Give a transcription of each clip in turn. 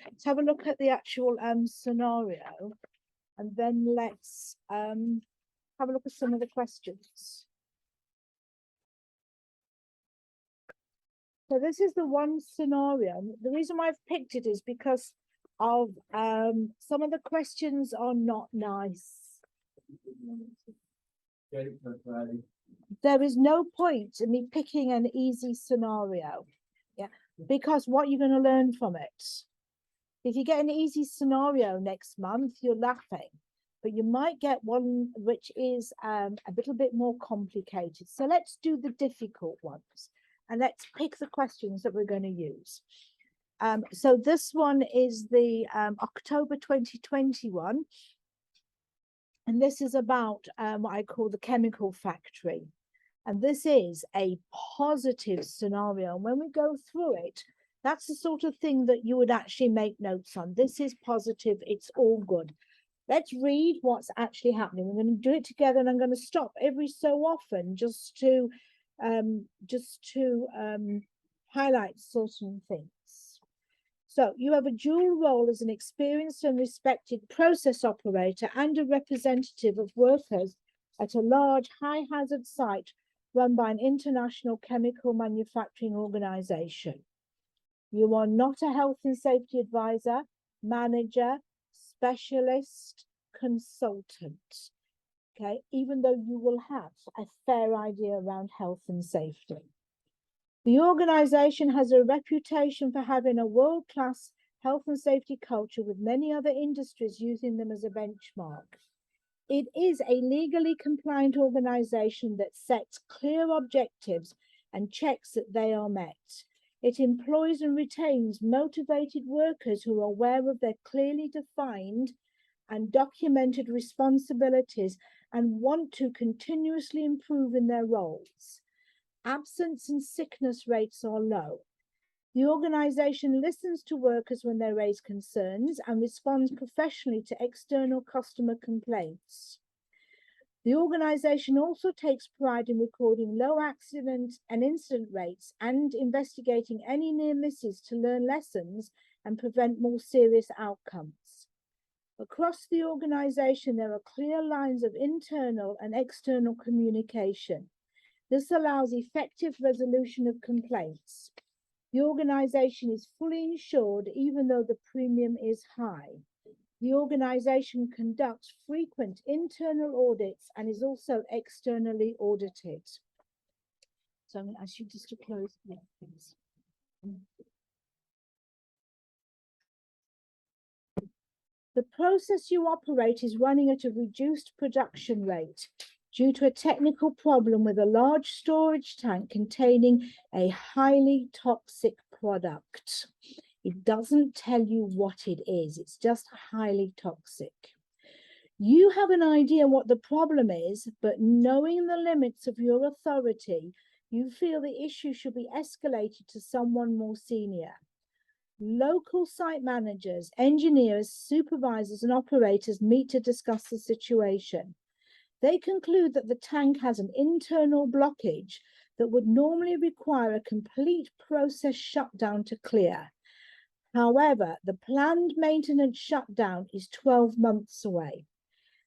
Let's have a look at the actual scenario, and then let's have a look at some of the questions. So this is the one scenario. The reason why I've picked it is because of some of the questions are not nice. There is no point in me picking an easy scenario, yeah, because what you're going to learn from it. If you get an easy scenario next month, you're laughing, but you might get one which is a little bit more complicated. So let's do the difficult ones, and let's pick the questions that we're going to use. So this one is the October 2021. And this is about what I call the chemical factory. And this is a positive scenario. And when we go through it, that's the sort of thing that you would actually make notes on. This is positive. It's all good. Let's read what's actually happening. We're going to do it together, and I'm going to stop every so often just to highlight certain things. So you have a dual role as an experienced and respected process operator and a representative of workers at a large high hazard site run by an international chemical manufacturing organization. You are not a health and safety advisor, manager, specialist, consultant, okay, even though you will have a fair idea around health and safety. The organization has a reputation for having a world-class health and safety culture, with many other industries using them as a benchmark. It is a legally compliant organization that sets clear objectives and checks that they are met. It employs and retains motivated workers who are aware of their clearly defined and documented responsibilities and want to continuously improve in their roles. Absence and sickness rates are low. The organization listens to workers when they raise concerns and responds professionally to external customer complaints. The organization also takes pride in recording low accident and incident rates and investigating any near misses to learn lessons and prevent more serious outcomes. Across the organization, there are clear lines of internal and external communication. This allows effective resolution of complaints. The organization is fully insured, even though the premium is high. The organization conducts frequent internal audits and is also externally audited. So I'm going to ask you just to close. Yeah, please. The process you operate is running at a reduced production rate due to a technical problem with a large storage tank containing a highly toxic product. It doesn't tell you what it is, it's just highly toxic. You have an idea what the problem is, but knowing the limits of your authority, you feel the issue should be escalated to someone more senior. Local site managers, engineers, supervisors, and operators meet to discuss the situation. They conclude that the tank has an internal blockage that would normally require a complete process shutdown to clear. However, the planned maintenance shutdown is 12 months away.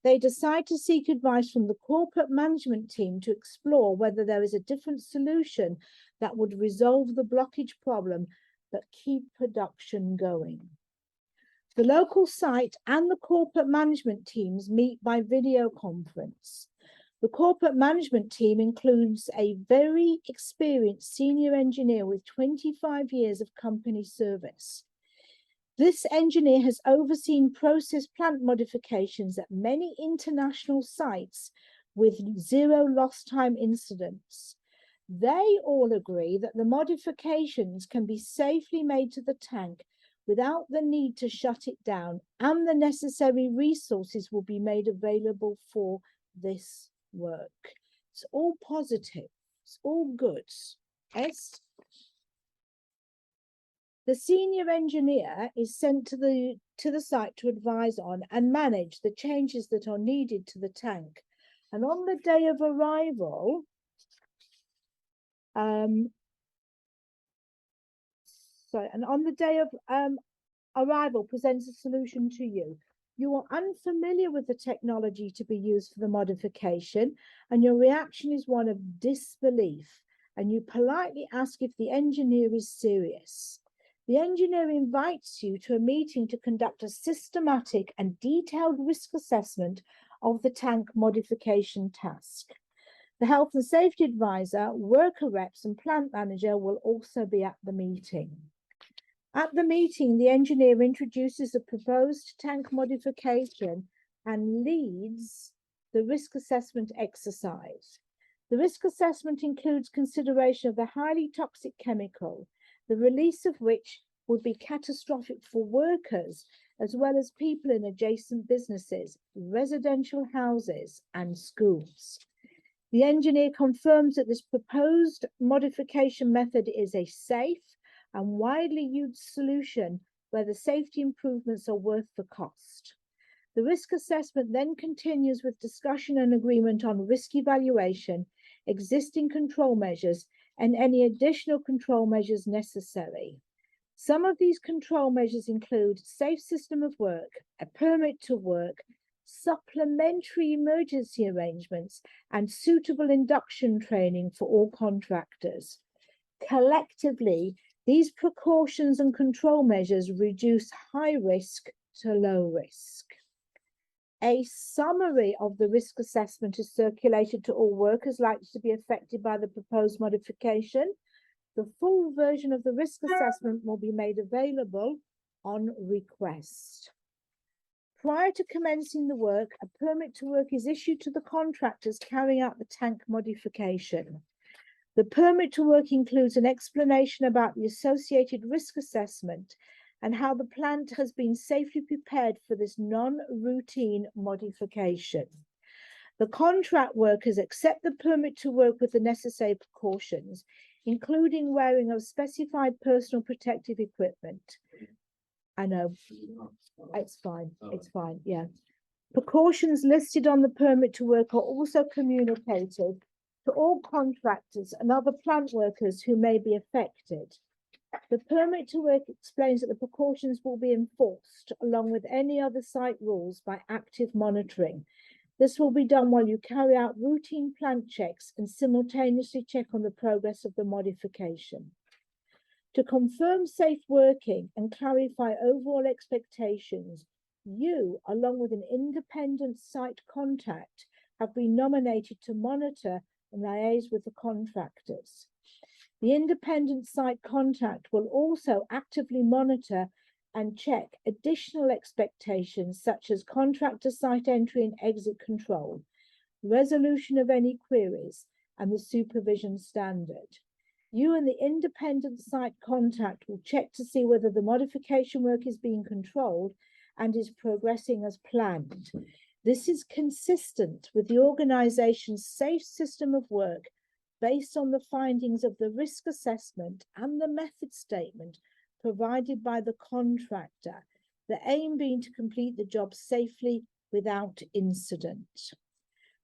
They decide to seek advice from the corporate management team to explore whether there is a different solution that would resolve the blockage problem but keep production going. The local site and the corporate management teams meet by video conference. The corporate management team includes a very experienced senior engineer with 25 years of company service. This engineer has overseen process plant modifications at many international sites with zero lost time incidents. They all agree that the modifications can be safely made to the tank without the need to shut it down, and the necessary resources will be made available for this work. It's all positive, it's all good. Yes. The senior engineer is sent to the site to advise on and manage the changes that are needed to the tank. And on the day of arrival, on the day of arrival presents a solution to you. You are unfamiliar with the technology to be used for the modification, and your reaction is one of disbelief, and you politely ask if the engineer is serious. The engineer invites you to a meeting to conduct a systematic and detailed risk assessment of the tank modification task. The health and safety advisor, worker reps, and plant manager will also be at the meeting. At the meeting, the engineer introduces the proposed tank modification and leads the risk assessment exercise. The risk assessment includes consideration of the highly toxic chemical, the release of which would be catastrophic for workers, as well as people in adjacent businesses, residential houses, and schools. The engineer confirms that this proposed modification method is a safe and widely used solution where the safety improvements are worth the cost. The risk assessment then continues with discussion and agreement on risk evaluation, existing control measures, and any additional control measures necessary. Some of these control measures include safe system of work, a permit to work, supplementary emergency arrangements, and suitable induction training for all contractors. Collectively, these precautions and control measures reduce high risk to low risk. A summary of the risk assessment is circulated to all workers likely to be affected by the proposed modification. The full version of the risk assessment will be made available on request. Prior to commencing the work, a permit to work is issued to the contractors carrying out the tank modification. The permit to work includes an explanation about the associated risk assessment and how the plant has been safely prepared for this non-routine modification. The contract workers accept the permit to work with the necessary precautions, including wearing of specified personal protective equipment. I know, it's fine, yeah. Precautions listed on the permit to work are also communicated to all contractors and other plant workers who may be affected. The permit to work explains that the precautions will be enforced along with any other site rules by active monitoring. This will be done while you carry out routine plant checks and simultaneously check on the progress of the modification. To confirm safe working and clarify overall expectations, you, along with an independent site contact, have been nominated to monitor and liaise with the contractors. The independent site contact will also actively monitor and check additional expectations such as contractor site entry and exit control, resolution of any queries, and the supervision standard. You and the independent site contact will check to see whether the modification work is being controlled and is progressing as planned. This is consistent with the organization's safe system of work based on the findings of the risk assessment and the method statement provided by the contractor, the aim being to complete the job safely without incident.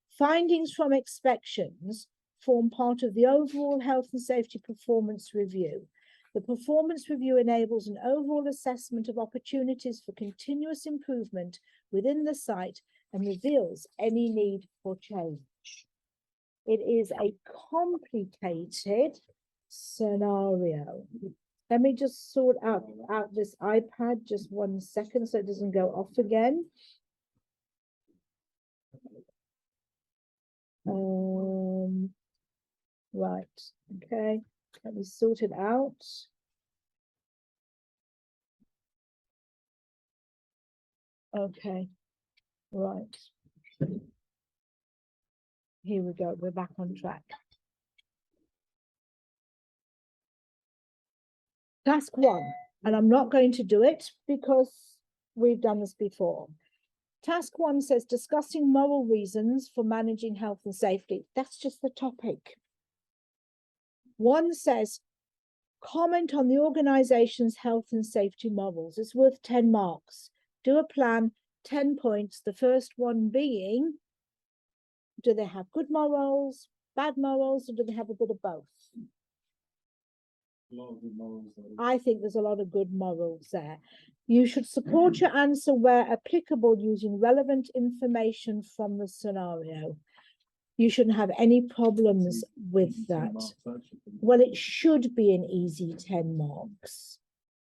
Findings from inspections form part of the overall health and safety performance review. The performance review enables an overall assessment of opportunities for continuous improvement within the site and reveals any need for change. It is a complicated scenario. Let me just sort out this iPad just 1 second so it doesn't go off again. Right, okay, let me sort it out. Okay, right. Here we go, we're back on track. Task 1, and I'm not going to do it because we've done this before. Task 1 says discussing moral reasons for managing health and safety. That's just the topic. 1 says comment on the organization's health and safety morals. It's worth 10 marks. Do a plan, 10 points. The first one being, do they have good morals, bad morals, or do they have a bit of both? I think there's a lot of good morals there. You should support your answer where applicable using relevant information from the scenario. You shouldn't have any problems with that. Well, it should be an easy 10 marks.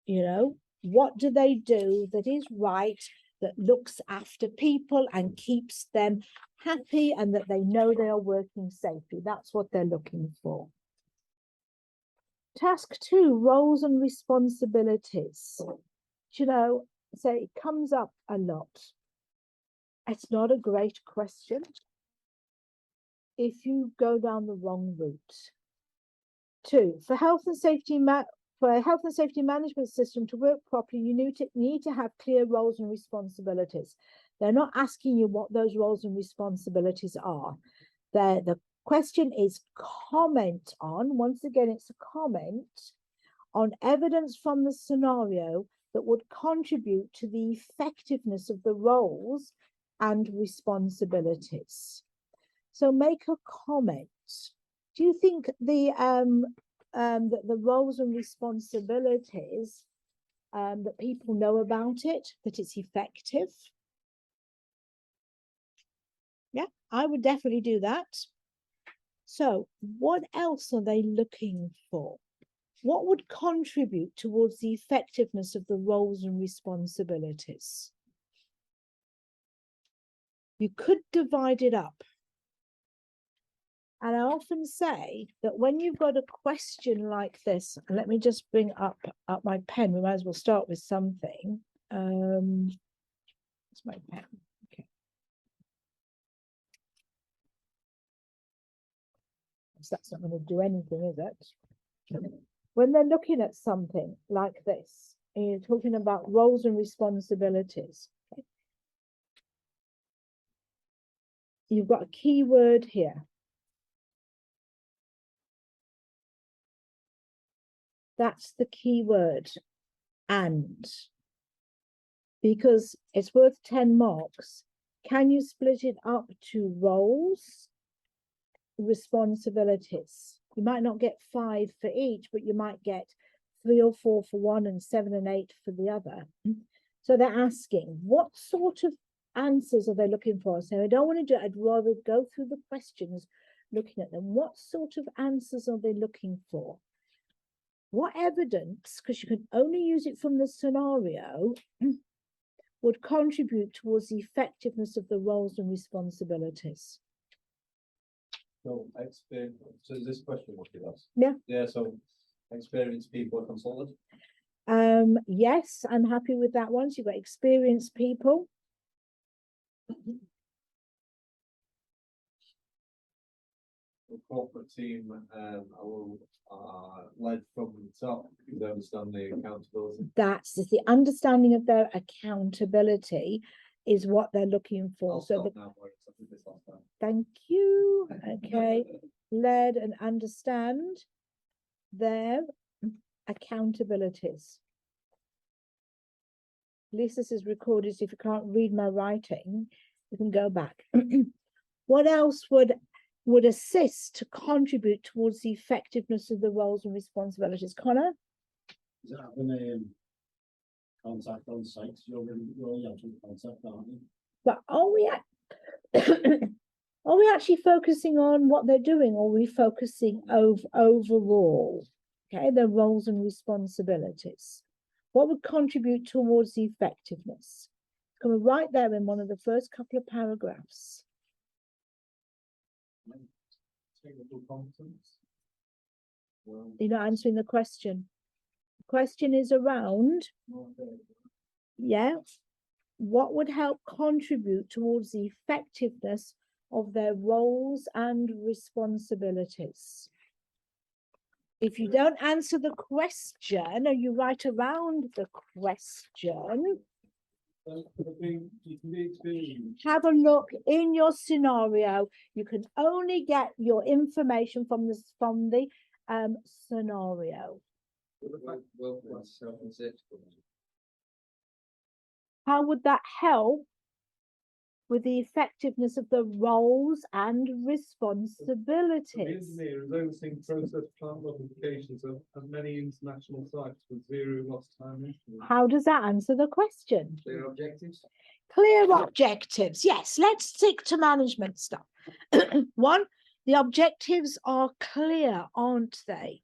You know, what do they do that is right, that looks after people and keeps them happy and that they know they are working safely? That's what they're looking for. Task 2, roles and responsibilities. You know, so it comes up a lot. It's not a great question if you go down the wrong route. 2, for a health and safety management system to work properly, you need to have clear roles and responsibilities. They're not asking you what those roles and responsibilities are. The question is comment on, once again, it's a comment on evidence from the scenario that would contribute to the effectiveness of the roles and responsibilities. So make a comment. Do you think that the roles and responsibilities, that people know about it, that it's effective? Yeah, I would definitely do that. So what else are they looking for? What would contribute towards the effectiveness of the roles and responsibilities? You could divide it up. And I often say that when you've got a question like this, and let me just bring up my pen, we might as well start with something. It's my pen. Okay. So that's not going to do anything, is it? When they're looking at something like this, and you're talking about roles and responsibilities, okay, you've got a key word here. That's the key word, and. Because it's worth 10 marks. Can you split it up to roles, responsibilities? You might not get 5 for each, but you might get 3 or 4 for one and 7 and 8 for the other. So they're asking, what sort of answers are they looking for? So I don't want to do it. I'd rather go through the questions, looking at them. What sort of answers are they looking for? What evidence, because you can only use it from the scenario, would contribute towards the effectiveness of the roles and responsibilities? So this question what you asked. Yeah. Yeah, so experienced people consulted. Yes, I'm happy with that one. So you've got experienced people. The corporate team led from the top, they understand the accountability. That's the understanding of their accountability is what they're looking for. Thank you. Okay. Led and understand their accountabilities. Lisa says recorded, so if you can't read my writing, you can go back. What else would assist to contribute towards the effectiveness of the roles and responsibilities? Connor? Is that having contact on site? You're actually contact, aren't you? But are we actually focusing on what they're doing, or are we focusing overall? Okay, their roles and responsibilities. What would contribute towards the effectiveness? It's coming right there in one of the first couple of paragraphs. Technical competence. Well, You're not answering the question. The question is around, yeah, what would help contribute towards the effectiveness of their roles and responsibilities? If you don't answer the question, or you write around the question, have a look in your scenario. You can only get your information from the scenario. How would that help with the effectiveness of the roles and The responsibilities. engineer is overseeing process plant modifications of many international sites with zero lost time incidents. How does that answer the question? Their objectives? Clear objectives. Yes, let's stick to management stuff. One, the objectives are clear, aren't they?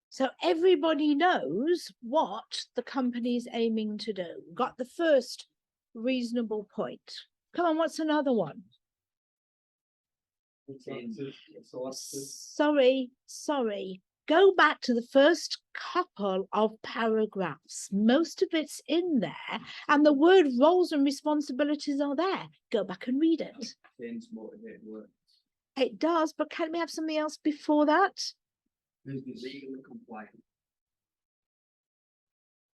So everybody knows what the company is aiming to do. Got the first reasonable point. Come on, what's another one? Sorry. Go back to the first couple of paragraphs. Most of it's in there, and the word roles and responsibilities are there. Go back and read it. It does, but can't we have something else before that? Legally compliant.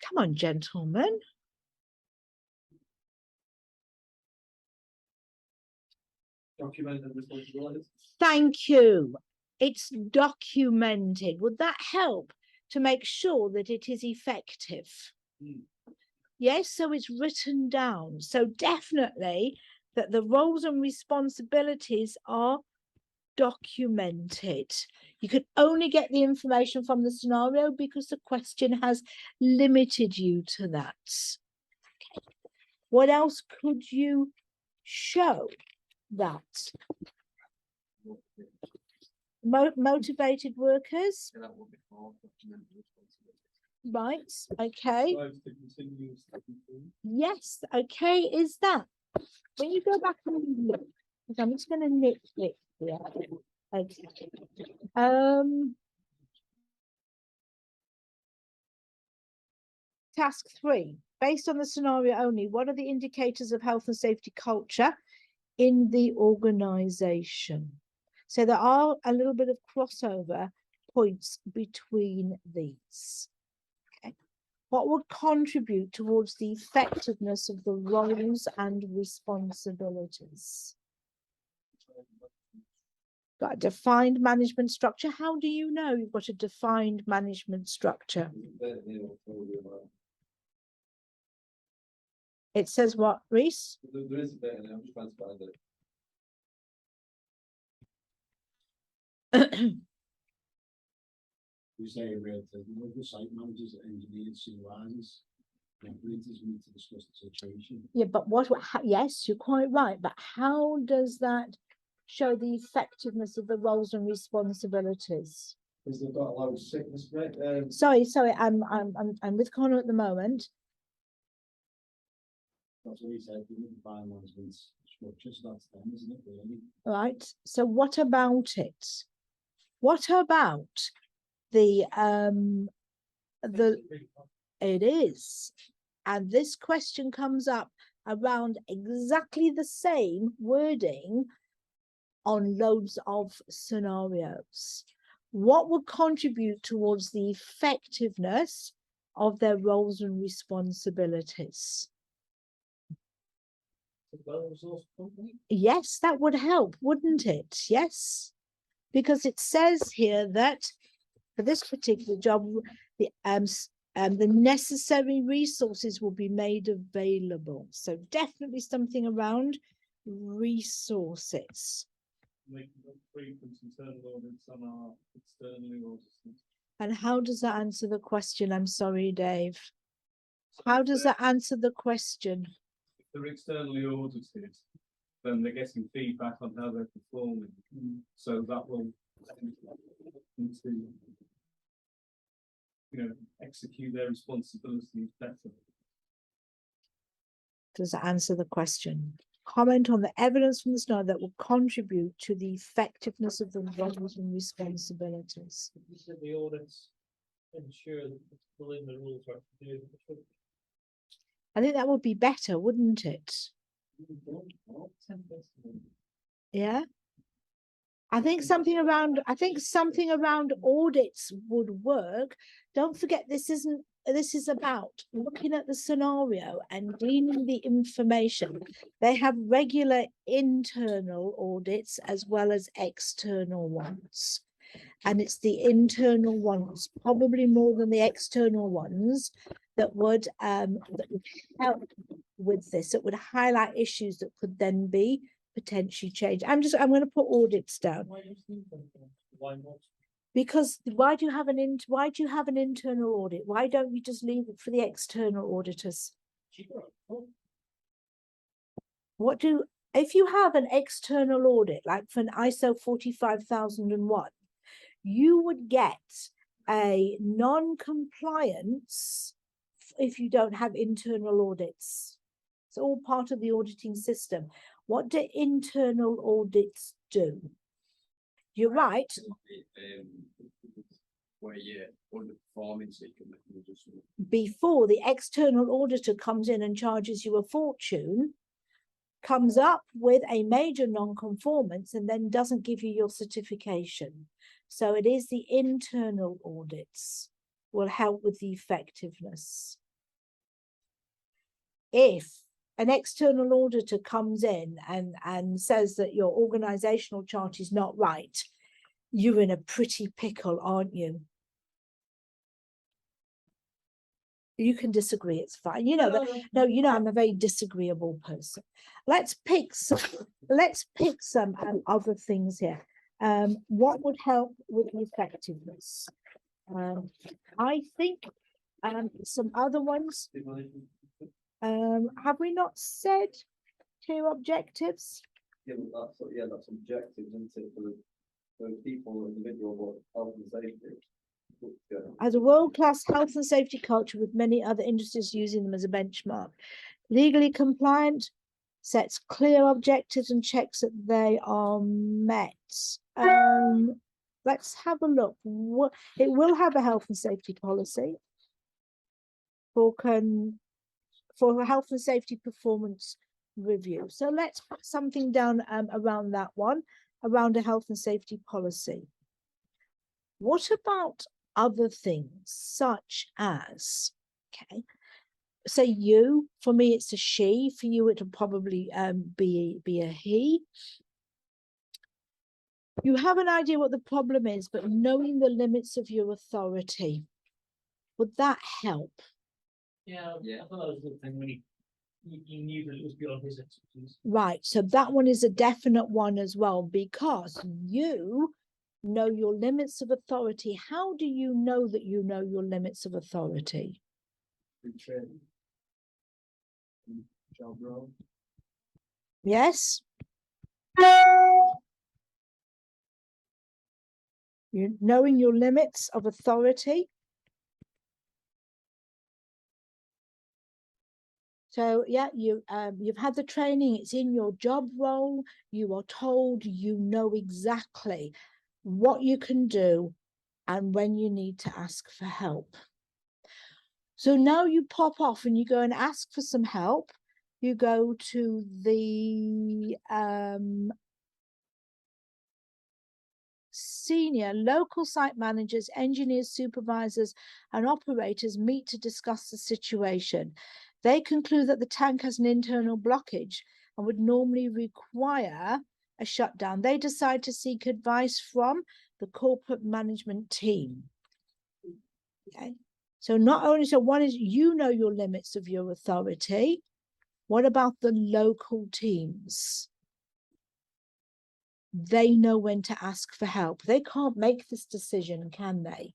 Come on, gentlemen. Documented responsibilities. Thank you. It's documented. Would that help to make sure that it is effective? Yes, so it's written down. So definitely that the roles and responsibilities are documented. You can only get the information from the scenario because the question has limited you to that. Okay. What else could you show that? Motivated workers, right? Okay. Yes, okay, is that when you go back and look, I'm just going to nitpick here. Okay. Task 3, based on the scenario only, what are the indicators of health and safety culture in the organization? So there are a little bit of crossover points between these. Okay. What would contribute towards the effectiveness of the roles and responsibilities? Got a defined management structure. How do you know you've got a defined management structure? It says what, Reese? There is a bit in there, I'm just trying to find it. You say about the site managers, engineers, supervisors, operators need to discuss the situation. Yeah, but yes, you're quite right. But how does that show the effectiveness of the roles and responsibilities? Because they've got a lot of sickness, right? Sorry, I'm with Connor at the moment. That's what he said, we need to find management structure, so that's them, isn't it, really? Right. So what about it? What about the it is, and this question comes up around exactly the same wording on loads of scenarios. What would contribute towards the effectiveness of their roles and responsibilities? Yes, that would help, wouldn't it? Yes, because it says here that for this particular job, the necessary resources will be made available. So definitely something around resources. Making frequent internal audits on our externally audited. And how does that answer the question? I'm sorry, Dave. How does that answer the question? If they're externally audited, then they're getting feedback on how they're performing. So that will into, execute their responsibilities better. Does that answer the question? Comment on the evidence from the scenario that will contribute to the effectiveness of the roles and responsibilities. You said the audits ensure that it's within the rules are to do. I think that would be better, wouldn't it? Yeah. I think something around audits would work. Don't forget, this is about looking at the scenario and gleaning the information. They have regular internal audits as well as external ones. And it's the internal ones, probably more than the external ones, that would help with this, that would highlight issues that could then be potentially changed. I'm going to put audits down. Why not? Because why do you have an internal audit? Why don't you just leave it for the external auditors? If you have an external audit, like for an ISO 45001, you would get a non-compliance if you don't have internal audits. It's all part of the auditing system. What do internal audits do? You're right. Where you're underperforming, so you can make an adjustment. Before the external auditor comes in and charges you a fortune, comes up with a major non-conformance and then doesn't give you your certification. So it is the internal audits will help with the effectiveness. If an external auditor comes in and says that your organizational chart is not right, you're in a pretty pickle, aren't you? You can disagree, it's fine. You know that. No, you know I'm a very disagreeable person. Let's pick some other things here. What would help with the effectiveness? I think some other ones. Have we not said clear objectives? Yeah, that's objective, isn't it, for people, individual, health and safety. As a world-class health and safety culture with many other industries using them as a benchmark. Legally compliant, sets clear objectives and checks that they are met. Let's have a look. It will have a health and safety policy for health and safety performance review. So let's put something down around that one, around a health and safety policy. What about other things such as, okay, say you, for me it's a she, for you it'll probably be a he. You have an idea what the problem is, but knowing the limits of your authority, would that help? Yeah, I thought that was a good thing when he knew that it was beyond his expertise. Right, so that one is a definite one as well, because you know your limits of authority. How do you know that you know your limits of authority? Training. Job role. Yes. You knowing your limits of authority. So yeah, you've had the training, it's in your job role, you are told, you know exactly what you can do and when you need to ask for help. So now you pop off and you go and ask for some help. You go to the senior local site managers, engineers, supervisors, and operators meet to discuss the situation. They conclude that the tank has an internal blockage and would normally require a shutdown. They decide to seek advice from the corporate management team. Okay. So not only, so one is, you know your limits of your authority. What about the local teams? They know when to ask for help. They can't make this decision, can they?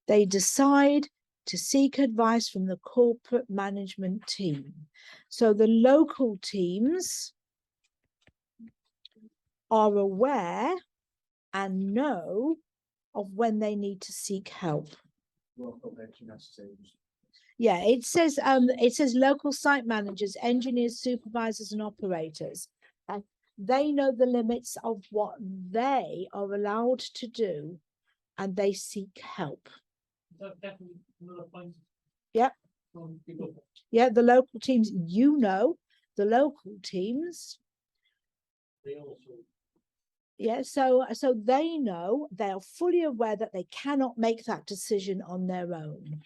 They decide to seek advice from the corporate management team. So the local teams are aware and know of when they need to seek help. Yeah, it says local site managers, engineers, supervisors, and operators. They know the limits of what they are allowed to do, and they seek help. Definitely another point. Yep. Yeah, the local teams, you know, the local teams. They also. Yeah, so they know, they are fully aware that they cannot make that decision on their own.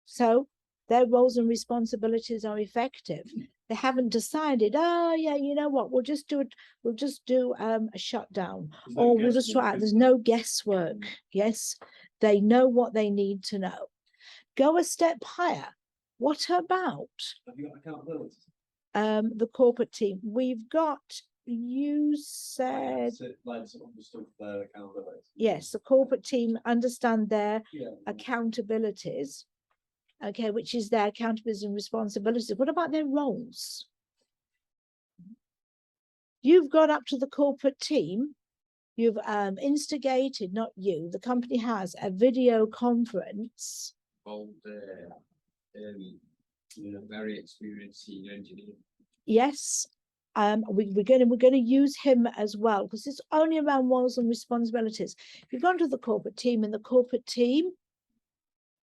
So their roles and responsibilities are effective. They haven't decided, oh yeah, you know what, we'll just do a shutdown, or we'll just try it. There's no guesswork. Yes, They know what they need to know. Go a step higher. What about Have you got accountability? the corporate team? We've got, you said, Like some understood their accountability. yes, the corporate team understand their Yeah. accountabilities, okay, which is their accountabilities and responsibilities. What about their roles? You've gone up to the corporate team, you've instigated, not you, the company has a video conference. Very experienced senior engineer. Yes, we're going to use him as well, because it's only around roles and responsibilities. If you've gone to the corporate team, and the corporate team,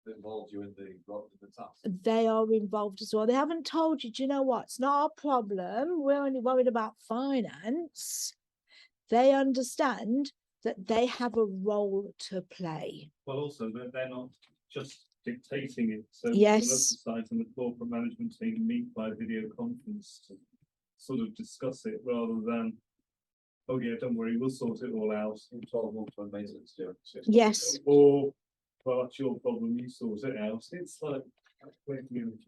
Involved you in the task. they are involved as well. They haven't told you, do you know what? It's not our problem. We're only worried about finance. They understand that they have a role to play. Well, also, they're not just dictating it. So Yes. the local site and the corporate management team meet by video conference to sort of discuss it rather than, oh yeah, don't worry, we'll sort it all out. In 12 months when maintenance due. Yes. Or, well, that's your problem, you sort it out. It's like,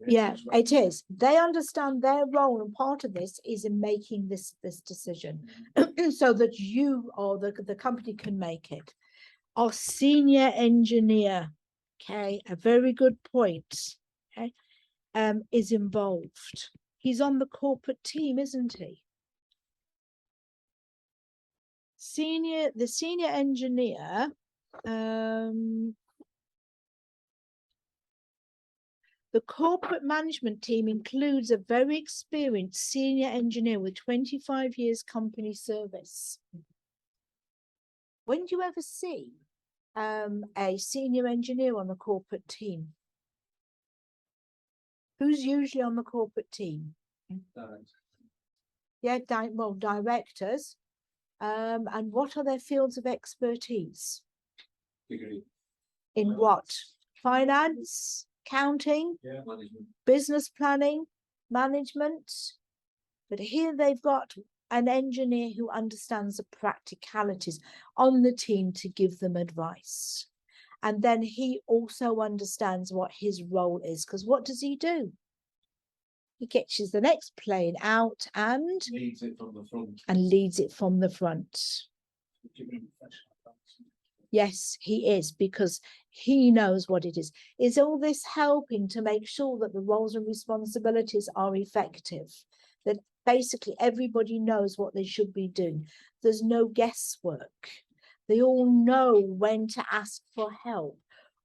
Yeah, it is. They understand their role, and part of this is in making this decision so that you or the company can make it. Our senior engineer, okay, a very good point, okay, is involved. He's on the corporate team, isn't he? The senior engineer, the corporate management team includes a very experienced senior engineer with 25 years company service. When do you ever see a senior engineer on the corporate team? Who's usually on the corporate team? Yeah, directors. And what are their fields of expertise? Degree. In what? Finance, accounting, Yeah. Management. business planning, management. But here they've got an engineer who understands the practicalities on the team to give them advice. And then he also understands what his role is, because what does he do? He catches the next plane out and Leads it from the front. leads it from the front. Yes, he is, because he knows what it is. Is all this helping to make sure that the roles and responsibilities are effective? That basically everybody knows what they should be doing. There's no guesswork. They all know when to ask for help,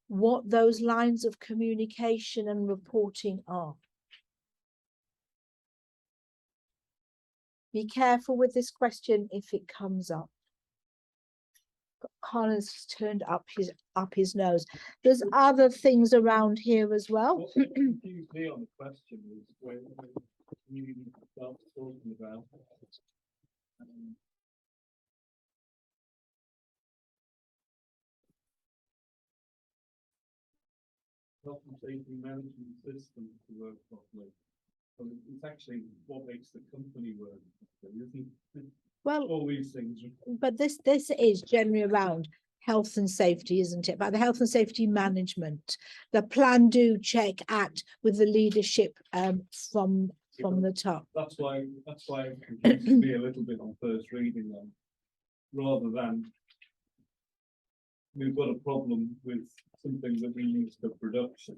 what those lines of communication and reporting are. Be careful with this question if it comes up. Colin's turned up his nose. There's other things around here as well. What confused me on the question is when you start talking about health and safety management system to work properly. Well, it's actually what makes the company work properly, isn't it? Well, All these things. but this is generally around health and safety, isn't it? About the health and safety management, the plan, do, check, act with the leadership from the top. That's why it confused me a little bit on first reading them, rather than we've got a problem with something that we use for production.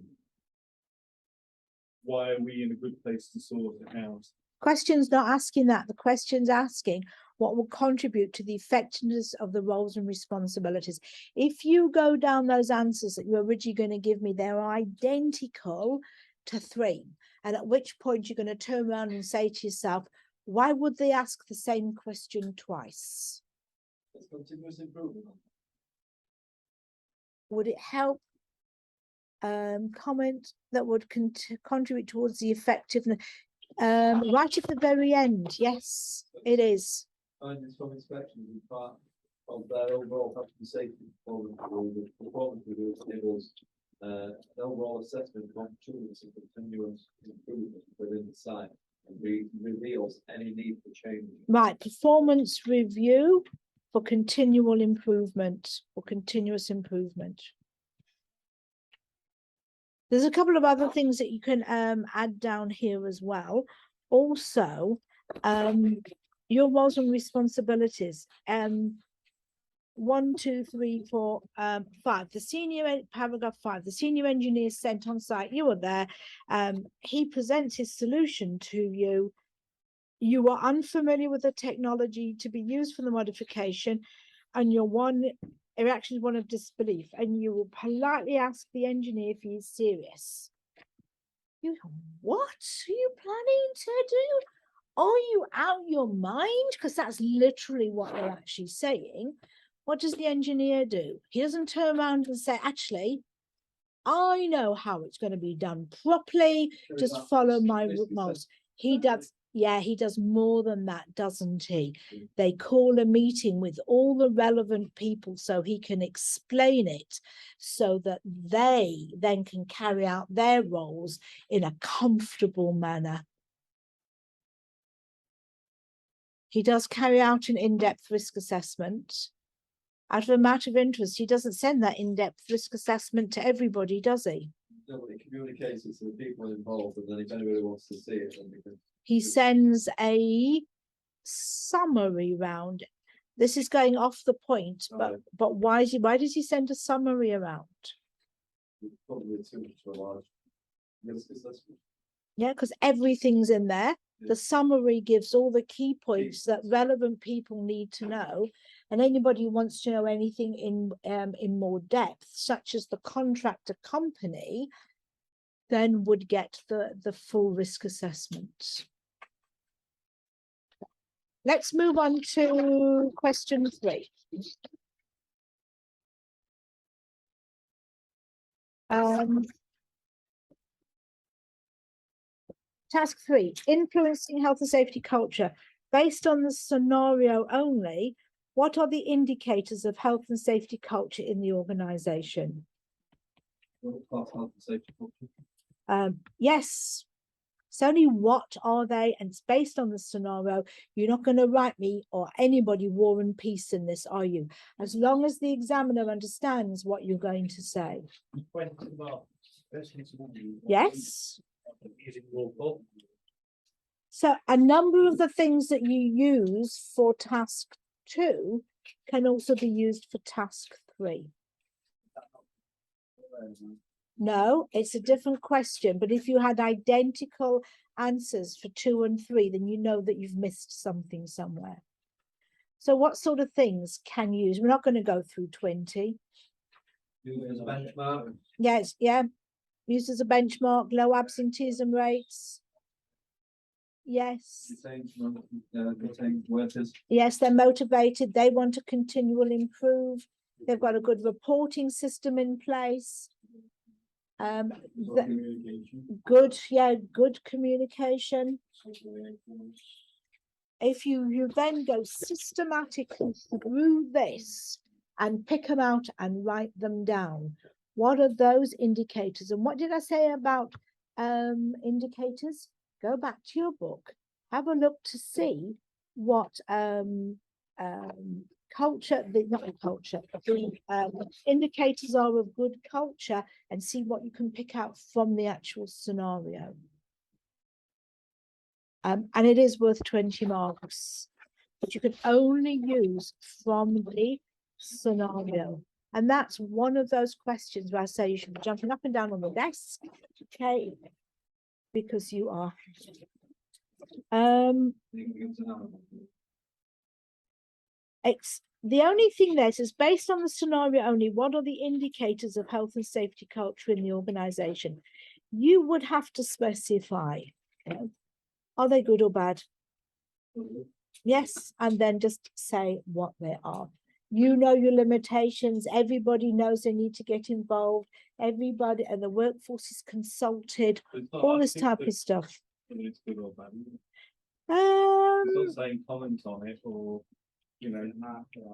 Why are we in a good place to sort it out? Question's not asking that. The question's asking what will contribute to the effectiveness of the roles and responsibilities. If you go down those answers that you were originally going to give me, they're identical to 3. And at which point you're going to turn around and say to yourself, why would they ask the same question twice? It's continuous improvement. Would it help? Comment that would contribute towards the effectiveness. Right at the very end, yes, it is. Findings from inspections is part of their overall health and safety performance review enables an overall assessment of opportunities and continuous improvement within the site and reveals any need for change. Right, performance review for continual improvement or continuous improvement. There's a couple of other things that you can add down here as well. Also, your roles and responsibilities. 1, 2, 3, 4, 5. Paragraph 5. The senior engineer is sent on site. You are there. He presents his solution to you. You are unfamiliar with the technology to be used for the modification, and your reaction is one of disbelief, and you will politely ask the engineer if he is serious. You go, what are you planning to do? Are you out your mind? Because that's literally what they're actually saying. What does the engineer do? He doesn't turn around and say, actually, I know how it's going to be done properly. Just follow my rules. He does. Yeah, he does more than that, doesn't he? They call a meeting with all the relevant people so he can explain it so that they then can carry out their roles in a comfortable manner. He does carry out an in-depth risk assessment. Out of a matter of interest, he doesn't send that in-depth risk assessment to everybody, does he? No, but he communicates it to the people involved, and then if anybody wants to see it, then they can. He sends a summary round. This is going off the point, but why does he send a summary around? Probably too much for a large risk assessment. Yeah, because everything's in there. The summary gives all the key points that relevant people need to know, and anybody who wants to know anything in more depth, such as the contractor company, then would get the full risk assessment. Let's move on to question 3. Task 3, influencing health and safety culture. Based on the scenario only, what are the indicators of health and safety culture in the organization? Health and safety culture. Yes. It's only what are they, and it's based on the scenario. You're not going to write me or anybody war and peace in this, are you? As long as the examiner understands what you're going to say. Yes. So a number of the things that you use for task 2 can also be used for task 3. No, it's a different question, but if you had identical answers for 2 and 3, then you know that you've missed something somewhere. So what sort of things can you use? We're not going to go through 20. Use as a benchmark. Yes, yeah. Used as a benchmark, low absenteeism rates. Yes. Retain workers. Yes, they're motivated. They want to continually improve. They've got a good reporting system in place. Good communication. If you then go systematically through this and pick them out and write them down, what are those indicators? And what did I say about indicators? Go back to your book, have a look to see what indicators are of good culture, and see what you can pick out from the actual scenario. And it is worth 20 marks, but you can only use from the scenario. And that's one of those questions where I say you should be jumping up and down on the desk, okay, because you are. It's the only thing there is based on the scenario only. What are the indicators of health and safety culture in the organization? You would have to specify, you know, are they good or bad? Yes, and then just say what they are. You know your limitations. Everybody knows they need to get involved. Everybody and the workforce is consulted. All this type of stuff. It's good or bad. It's not saying comment on it, or you know.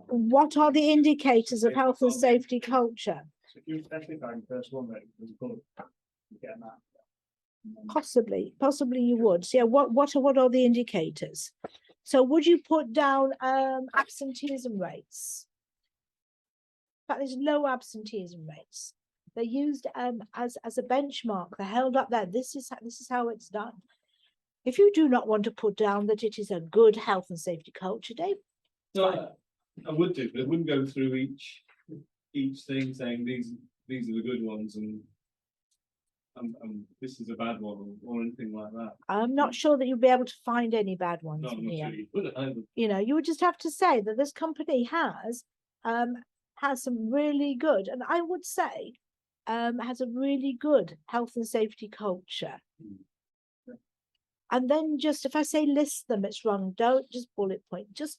What are the indicators of health and safety culture? So if you specify the first one that was good, you get that. Possibly you would. So yeah, what are the indicators? So would you put down absenteeism rates? But there's low absenteeism rates. They're used as a benchmark. They're held up there. This is how it's done. If you do not want to put down that it is a good health and safety culture, Dave, No, I would do, but it wouldn't go through each thing saying these are the good ones and this is a bad one or anything like that. I'm not sure that you'll be able to find any bad ones No, I'm in not here. sure you would either. You know, you would just have to say that this company has some really good, and I would say has a really good health and safety culture. And then just, if I say list them, it's wrong. Don't just bullet point, just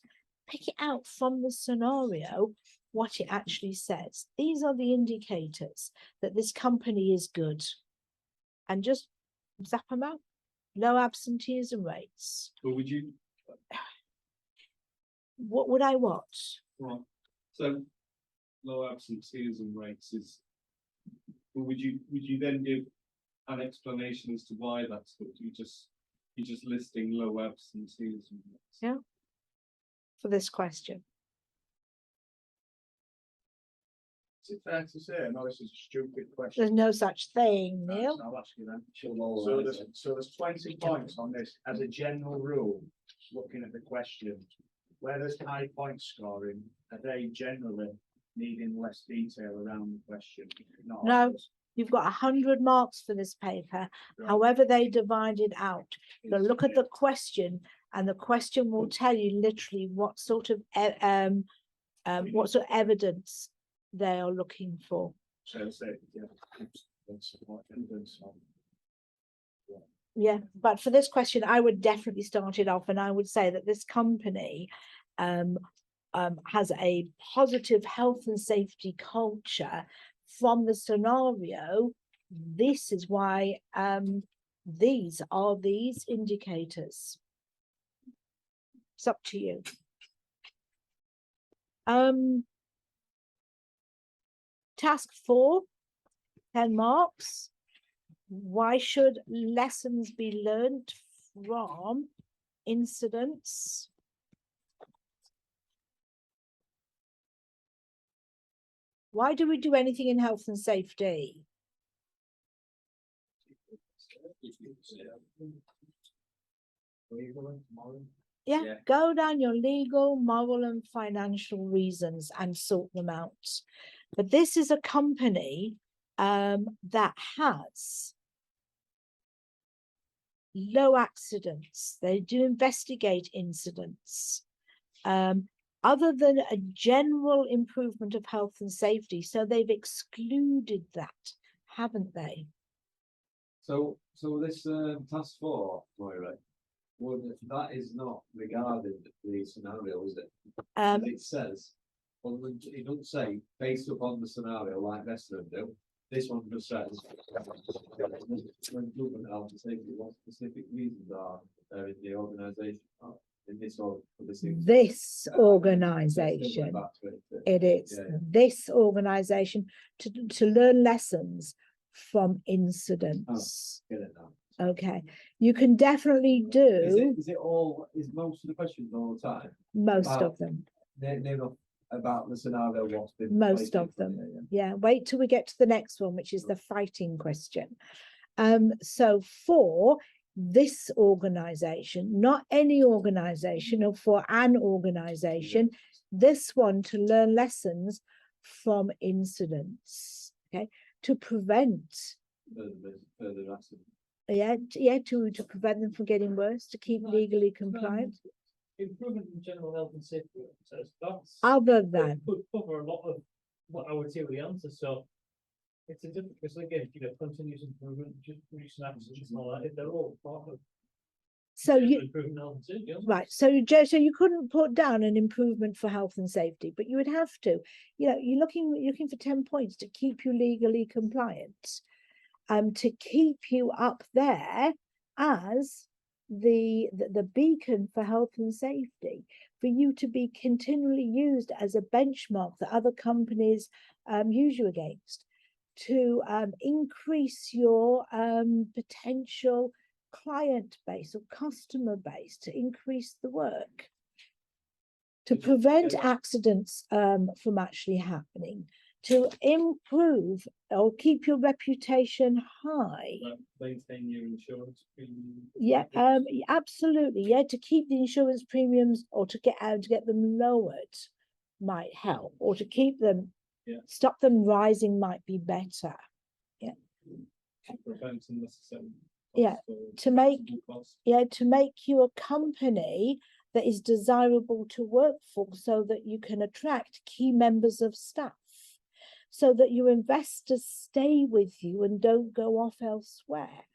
pick it out from the scenario, what it actually says. These are the indicators that this company is good. And just zap them out. Low absenteeism rates. But would you? What would I watch? Right. So low absenteeism rates is. But would you then give an explanation as to why that's good? You're just listing low absenteeism rates. Yeah. For this question. Is it fair to say, I know this is a stupid question. There's no such thing, Neil. I'll ask you then. So So there's 20 points on this as a general rule, looking at the question. Where there's high point scoring, are they generally needing less detail around the question? Not No. others? You've got 100 marks for this paper. Right. However they divide it out. So look at the question, and the question will tell you literally what sort of evidence they are looking for. So say, yeah, that's what evidence on. Yeah, but for this question, I would definitely start it off, and I would say that this company has a positive health and safety culture. From the scenario, this is why these are these indicators. It's up to you. Task 4, 10 marks. Why should lessons be learned from incidents? Why do we do anything in health and safety? Yeah, go down your legal, moral, and financial reasons and sort them out. But this is a company that has low accidents. They do investigate incidents. Other than a general improvement of health and safety. So they've excluded that, haven't they? So this task 4, Moira, that is not regarding the scenario, is it? It says, well, it doesn't say based upon the scenario like rest of them do. This one just says improvement of health and safety. What specific reasons are there in the organisation? In this organisation, it is this organisation to learn lessons from incidents. Get it now. Okay, you can definitely do. Is it all? Is most of the questions all the time? Most of them. They're not about the scenario. What's been most of them. Yeah. Wait till we get to the next one, which is the fighting question. So for this organization, not any organization, or for an organization, this one to learn lessons from incidents, okay, to prevent further accidents. To prevent them from getting worse, to keep legally compliant. Improvement in general health and safety. So that's other than could cover a lot of what I would say with the answer. So it's a different, because again, you know, continuous improvement, just reducing accidents and all that, if they're all part of. So you improving health and safety, right. So you couldn't put down an improvement for health and safety, but you would have to. You know, you're looking for 10 points to keep you legally compliant, to keep you up there as the beacon for health and safety, for you to be continually used as a benchmark that other companies use you against, to increase your potential client base or customer base, to increase the work, to prevent accidents from actually happening, to improve or keep your reputation high. Maintain your insurance premium. Yeah, absolutely. Yeah, to keep the insurance premiums or to get them lowered might help, or to keep them, Yeah. stop them rising might be better. To prevent unnecessary. Yeah, costs or to make- preventable costs. Yeah, to make you a company that is desirable to work for, so that you can attract key members of staff, so that your investors stay with you and don't go off elsewhere,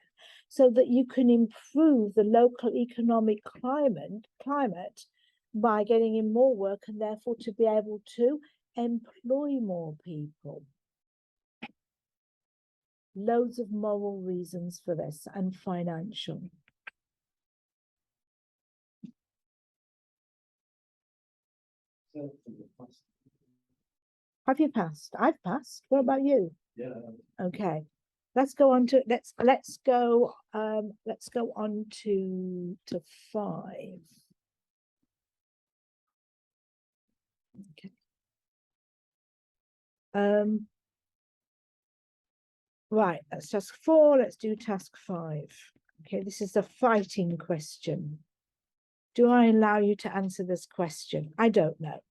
so that you can improve the local economic climate by getting in more work and therefore to be able to employ more people. Loads of moral reasons for this and financial. Have you passed? I've passed. What about you? Yeah. Okay. Let's go on to let's go on to 5. Okay. Right, that's task 4. Let's do task 5. Okay, this is a fighting question. Do I allow you to answer this question? I don't know.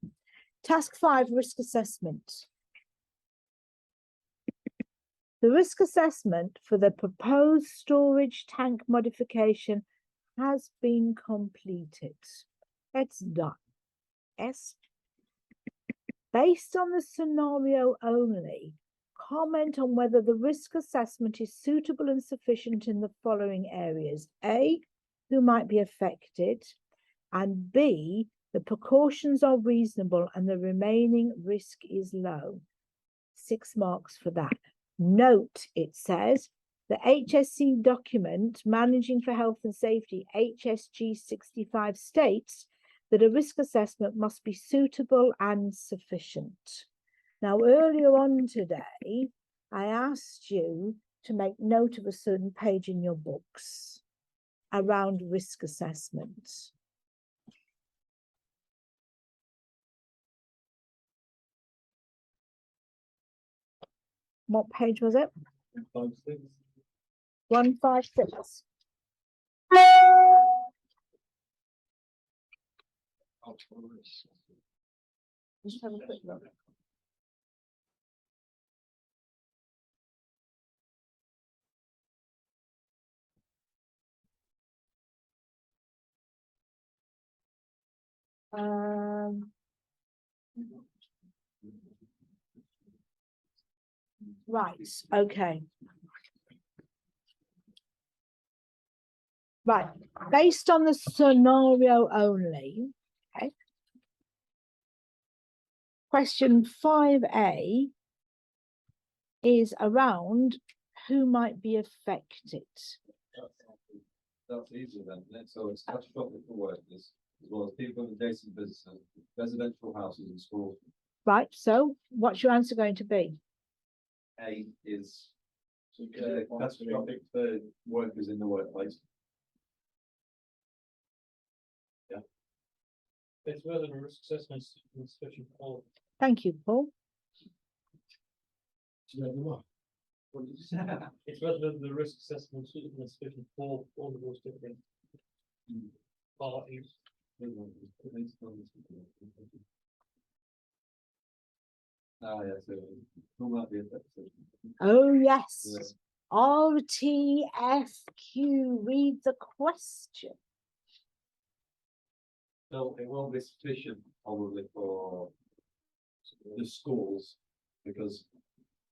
Task 5, risk assessment. The risk assessment for the proposed storage tank modification has been completed. It's done. Yes. Based on the scenario only, comment on whether the risk assessment is suitable and sufficient in the following areas. A, who might be affected, and B, the precautions are reasonable and the remaining risk is low. 6 marks for that. Note, it says, the HSC document, Managing for Health and Safety, HSG 65, states that a risk assessment must be suitable and sufficient. Now, earlier on today, I asked you to make note of a certain page in your books around risk assessment. What page was it? 156. 156. Just have a quick look. Right, okay. Right, based on the scenario only, okay. Question 5A is around who might be affected. That's easy then, isn't it? So it's catastrophic for workers, as well as people in adjacent businesses, residential houses and schools. Right, so what's your answer going to be? A is catastrophic for workers in the workplace. It's whether the risk assessment is sufficient for. Thank you, Paul. What did you say? It's whether the risk assessment is suitable and sufficient for all of those different parties. Ah, yeah, so who might be affected? Oh, yes. RTFQ, read the question. No, it won't be sufficient probably for the schools, because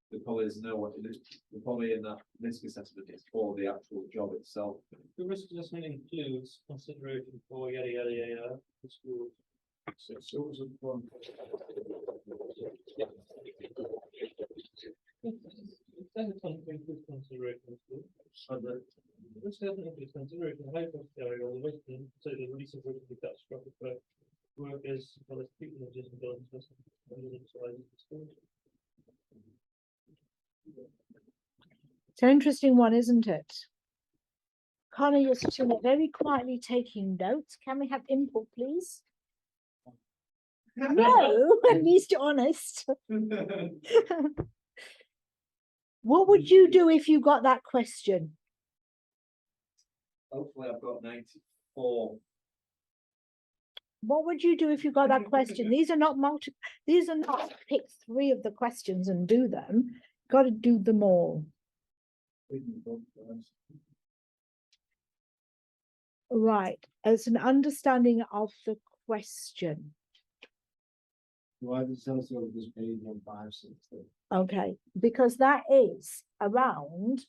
the colleagues know what it is. The probably in that risk assessment is for the actual job itself. The risk assessment includes consideration for yada yada yada for schools. So schools are one. It says it's includes consideration for schools. Risk assessment includes consideration of high cost area or the risk and so the release of risk will be catastrophic for workers as well as people in adjacent buildings. It's an interesting one, isn't it? Connor, you're sitting there very quietly taking notes. Can we have input, please? No, at least you're honest. What would you do if you got that question? Hopefully I've got 94. What would you do if you got that question? These are not these are not pick 3 of the questions and do them. Got to do them all. Right, as an understanding of the question. Why does it also this page on 5, 6? Okay, because that is around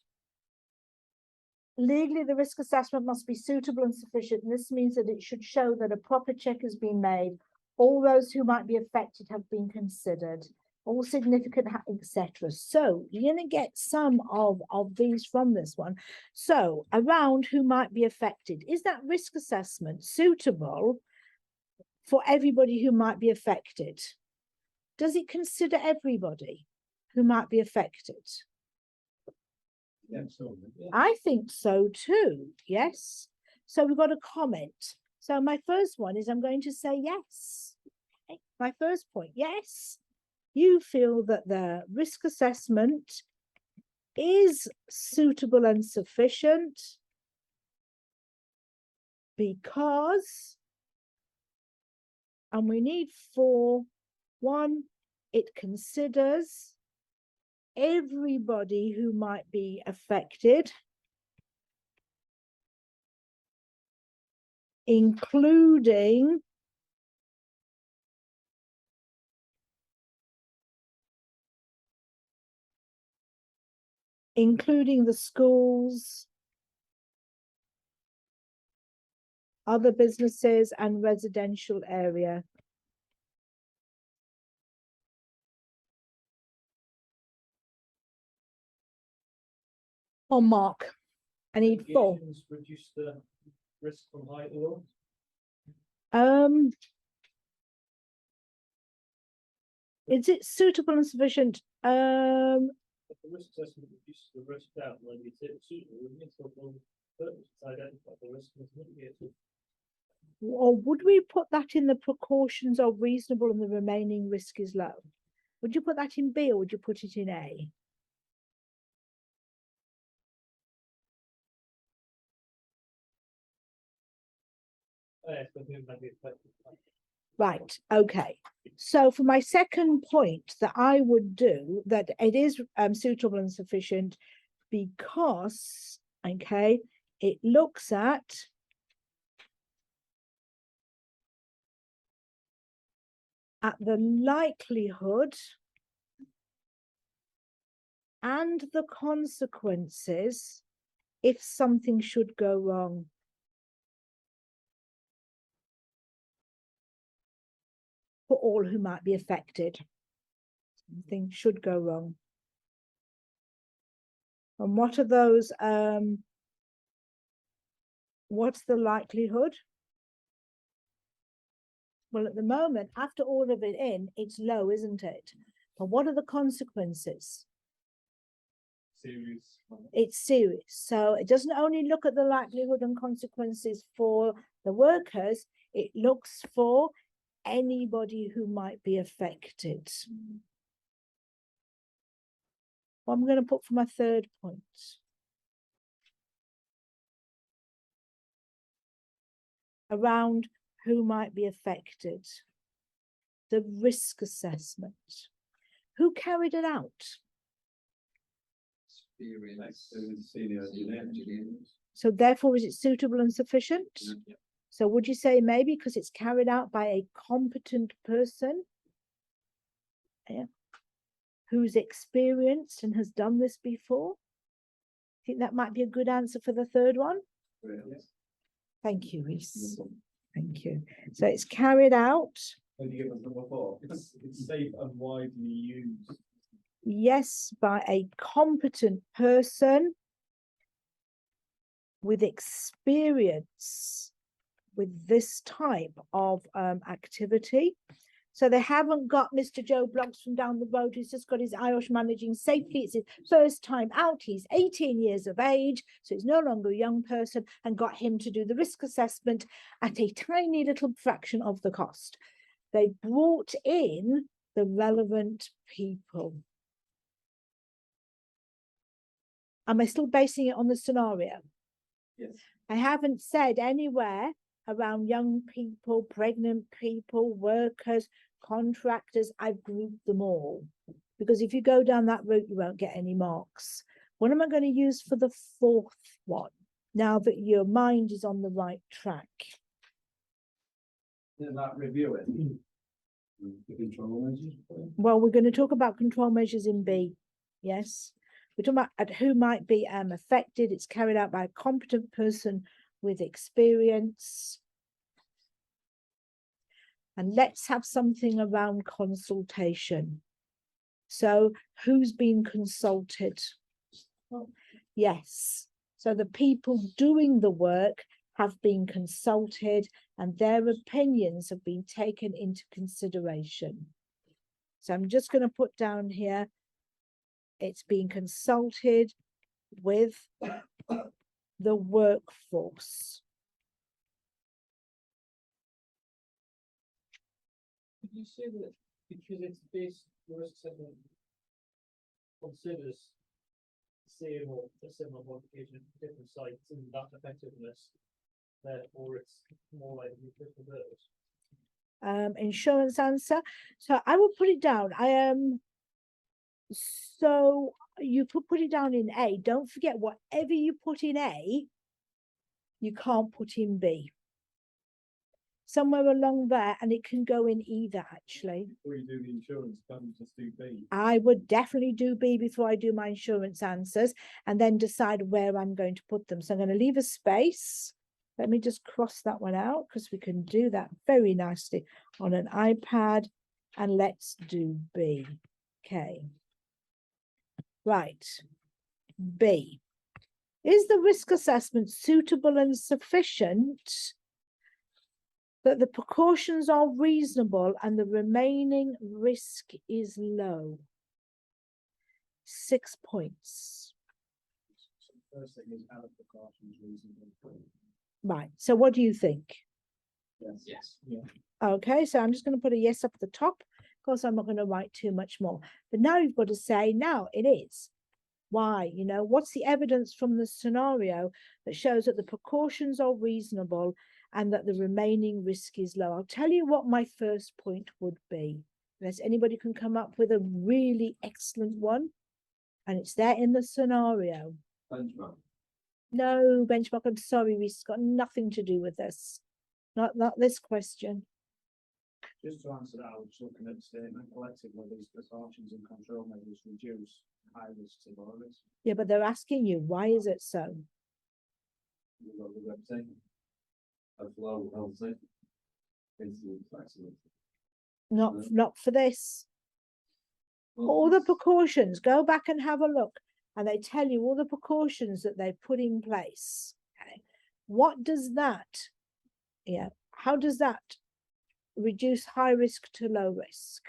legally the risk assessment must be suitable and sufficient. And this means that it should show that a proper check has been made. All those who might be affected have been considered. All significant, etc. So you're going to get some of these from this one. So around who might be affected. Is that risk assessment suitable for everybody who might be affected? Does it consider everybody who might be affected? Yeah, so, yeah. I think so too, yes. So we've got a comment. So my first one is I'm going to say yes. Okay. My first point, yes. You feel that the risk assessment is suitable and sufficient because, and we need 4, 1, it considers everybody who might be affected, including the schools, other businesses and residential area. On Mark, I need 4. Mitigations reduce the risk from high oil. Is it suitable and sufficient? If the risk assessment reduces the risk down, then it's suitable, wouldn't it? So for purpose to identify the risk and mitigate it. Or would we put that in the precautions are reasonable and the remaining risk is low? Would you put that in B or would you put it in A? Right, okay. So for my second point that I would do, that it is suitable and sufficient because, okay, it looks at the likelihood and the consequences if something should go wrong. For all who might be affected. Something should go wrong. And what are those, what's the likelihood? Well, at the moment, after all of it in, it's low, isn't it? But what are the consequences? Serious. It's serious. So it doesn't only look at the likelihood and consequences for the workers, it looks for anybody who might be affected. What I'm going to put for my third point. Around who might be affected. The risk assessment. Who carried it out? Experience. Senior engineer. So therefore, is it suitable and sufficient? Yeah. So would you say maybe because it's carried out by a competent person? Yeah. Who's experienced and has done this before? I think that might be a good answer for the third one. Yes. Thank you, Reese. Thank you. So it's carried out. Can you give us number 4? It's safe and widely used. Yes, by a competent person with experience with this type of activity. So they haven't got Mr. Joe Bloggs from down the road who's just got his IOSH managing safely. It's his first time out. He's 18 years of age, so he's no longer a young person, and got him to do the risk assessment at a tiny little fraction of the cost. They brought in the relevant people. Am I still basing it on the scenario? Yes. I haven't said anywhere around young people, pregnant people, workers, contractors. I've grouped them all. Because if you go down that route, you won't get any marks. What am I going to use for the fourth one? Now that your mind is on the right track. Did that review it? The control measures. Well, we're going to talk about control measures in B. Yes. We're talking about who might be affected. It's carried out by a competent person with experience. And let's have something around consultation. So who's been consulted? Yes. So the people doing the work have been consulted and their opinions have been taken into consideration. So I'm just going to put down here, it's been consulted with the workforce. Could you say that because it's based risk assessment considers same or a similar modification at different sites and that effectiveness, therefore it's more likely to for those? Insurance answer. So I will put it down. So you could put it down in A. Don't forget, whatever you put in A, you can't put in B. Somewhere along there, and it can go in either, actually. Before you do the insurance, can't you just do B? I would definitely do B before I do my insurance answers and then decide where I'm going to put them. So I'm going to leave a space. Let me just cross that one out because we can do that very nicely on an iPad. And let's do B. Okay. Right. B. Is the risk assessment suitable and sufficient that the precautions are reasonable and the remaining risk is low? 6 points. First thing is add precautions reasonable. Right. So what do you think? Yes. Yes. Yeah. Okay. So I'm just going to put a yes up at the top. Of course, I'm not going to write too much more. But now you've got to say, now it is. Why? You know, what's the evidence from the scenario that shows that the precautions are reasonable and that the remaining risk is low? I'll tell you what my first point would be. Unless anybody can come up with a really excellent one. And it's there in the scenario. Benchmark. No, benchmark, I'm sorry, it's got nothing to do with this. Not this question. Just to answer that, I was looking at the statement collectively, these precautions and control measures reduce high risk to low risk. Yeah, but they're asking you, why is it so? You've got the website. Of low health safety. Incident accident. Not for this. All the precautions, go back and have a look. And they tell you all the precautions that they put in place. Okay. What does that, how does that reduce high risk to low risk?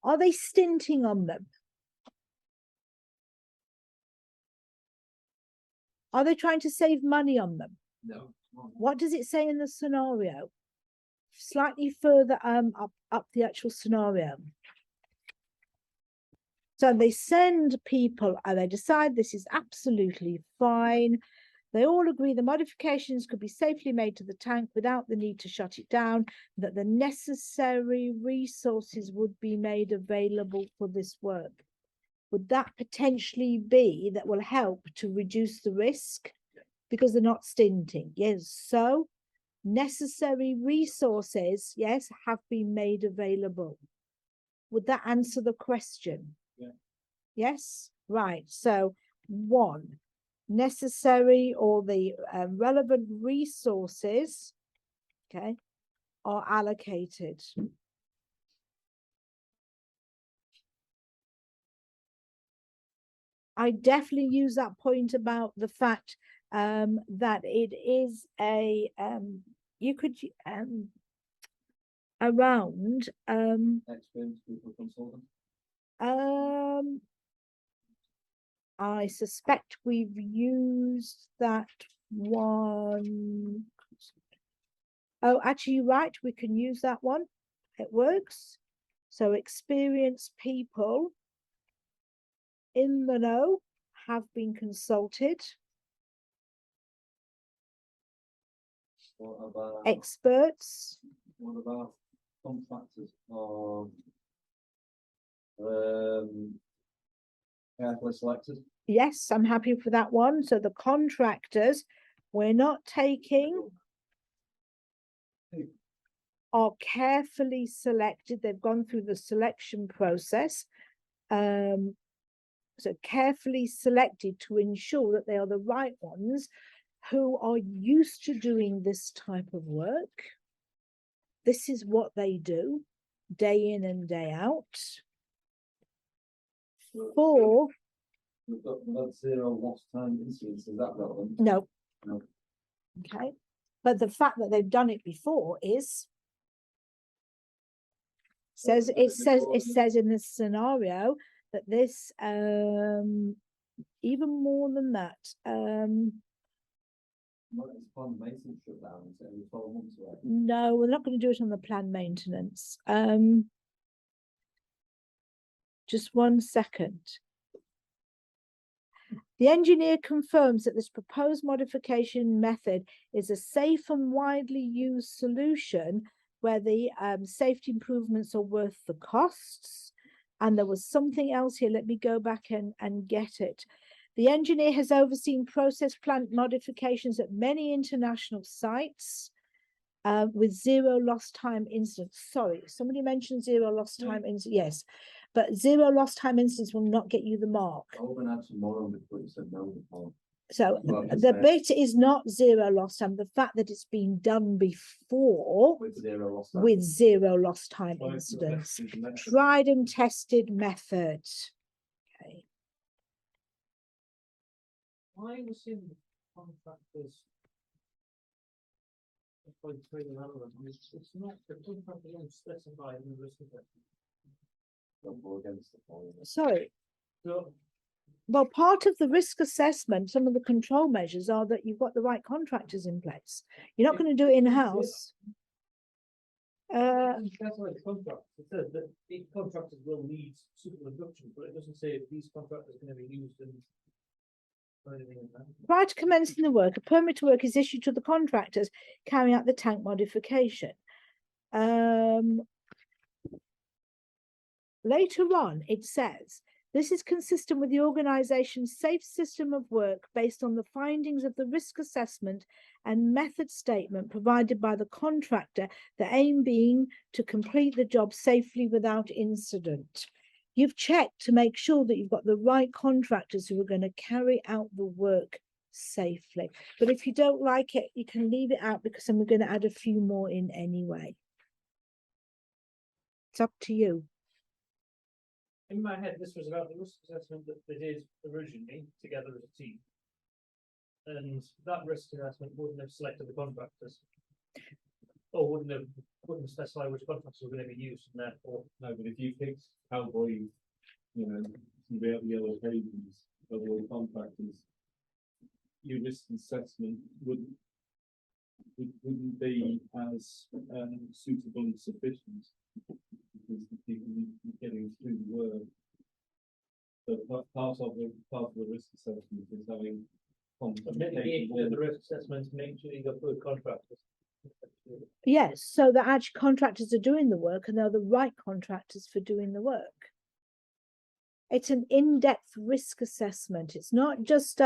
Are they stinting on them? Are they trying to save money on them? No. What does it say in the scenario? Slightly further up the actual scenario. So they send people and they decide this is absolutely fine. They all agree the modifications could be safely made to the tank without the need to shut it down, that the necessary resources would be made available for this work. Would that potentially be that will help to reduce the risk because they're not stinting? Yes. So necessary resources, yes, have been made available. Would that answer the question? Yeah. Yes. Right. So 1, necessary or the relevant resources, okay, are allocated. I definitely use that point about the fact that it is a you could around Experienced people consultant. I suspect we've used that one. Oh, actually, you're right, we can use that one. It works. So experienced people in the know have been consulted. What about, Experts, what about contractors or carefully selected? yes, I'm happy for that one. So the contractors, we're not taking are carefully selected. They've gone through the selection process. So carefully selected to ensure that they are the right ones who are used to doing this type of work. This is what they do day in and day out. For We've got about 0 lost time incidents, is that relevant? no. No. Okay. But the fact that they've done it before is says in this scenario that this even more than that What is planned maintenance shutdown, so every 12 months away? no, we're not going to do it on the planned maintenance. Just 1 second. The engineer confirms that this proposed modification method is a safe and widely used solution where the safety improvements are worth the costs. And there was something else here. Let me go back and get it. The engineer has overseen process plant modifications at many international sites with 0 lost time incidents. Sorry, somebody mentioned 0 lost time incidents. Yes, but 0 lost time incidents will not get you the mark. I was gonna add some more on before you said no before. So Well, the fair. bit is not 0 lost time. The fact that it's been done before With 0 lost time. with 0 lost time Tried and incidents. tested method. Tried and tested method. Okay. Why was in contractors? It's not, the contractor don't specify in the risk assessment. Don't go against the point. Sorry. So, Well, part of the risk assessment, some of the control measures are that you've got the right contractors in place. You're not going to do it in-house. it specifies contracts. It says that these contractors will need suitable induction, but it doesn't say if these contractors are going to be used in. Or anything like that. Prior to commencing the work, a permit to work is issued to the contractors carrying out the tank modification. Later on, it says, this is consistent with the organisation's safe system of work based on the findings of the risk assessment and method statement provided by the contractor, the aim being to complete the job safely without incident. You've checked to make sure that you've got the right contractors who are going to carry out the work safely. But if you don't like it, you can leave it out because then we're going to add a few more in anyway. It's up to you. In my head, this was about the risk assessment that they did originally together as a team. And that risk assessment wouldn't have selected the contractors. Or wouldn't specify which contractors were going to be used, and therefore. No, but if you picked cowboy, you know, some yellow pages, cowboy contractors, your risk assessment wouldn't be as suitable and sufficient because the people getting through the work. So part of the risk assessment is having The risk assessment, make sure you got good contractors. Yes, so that actually contractors are doing the work and they're the right contractors for doing the work. It's an in-depth risk assessment. It's not just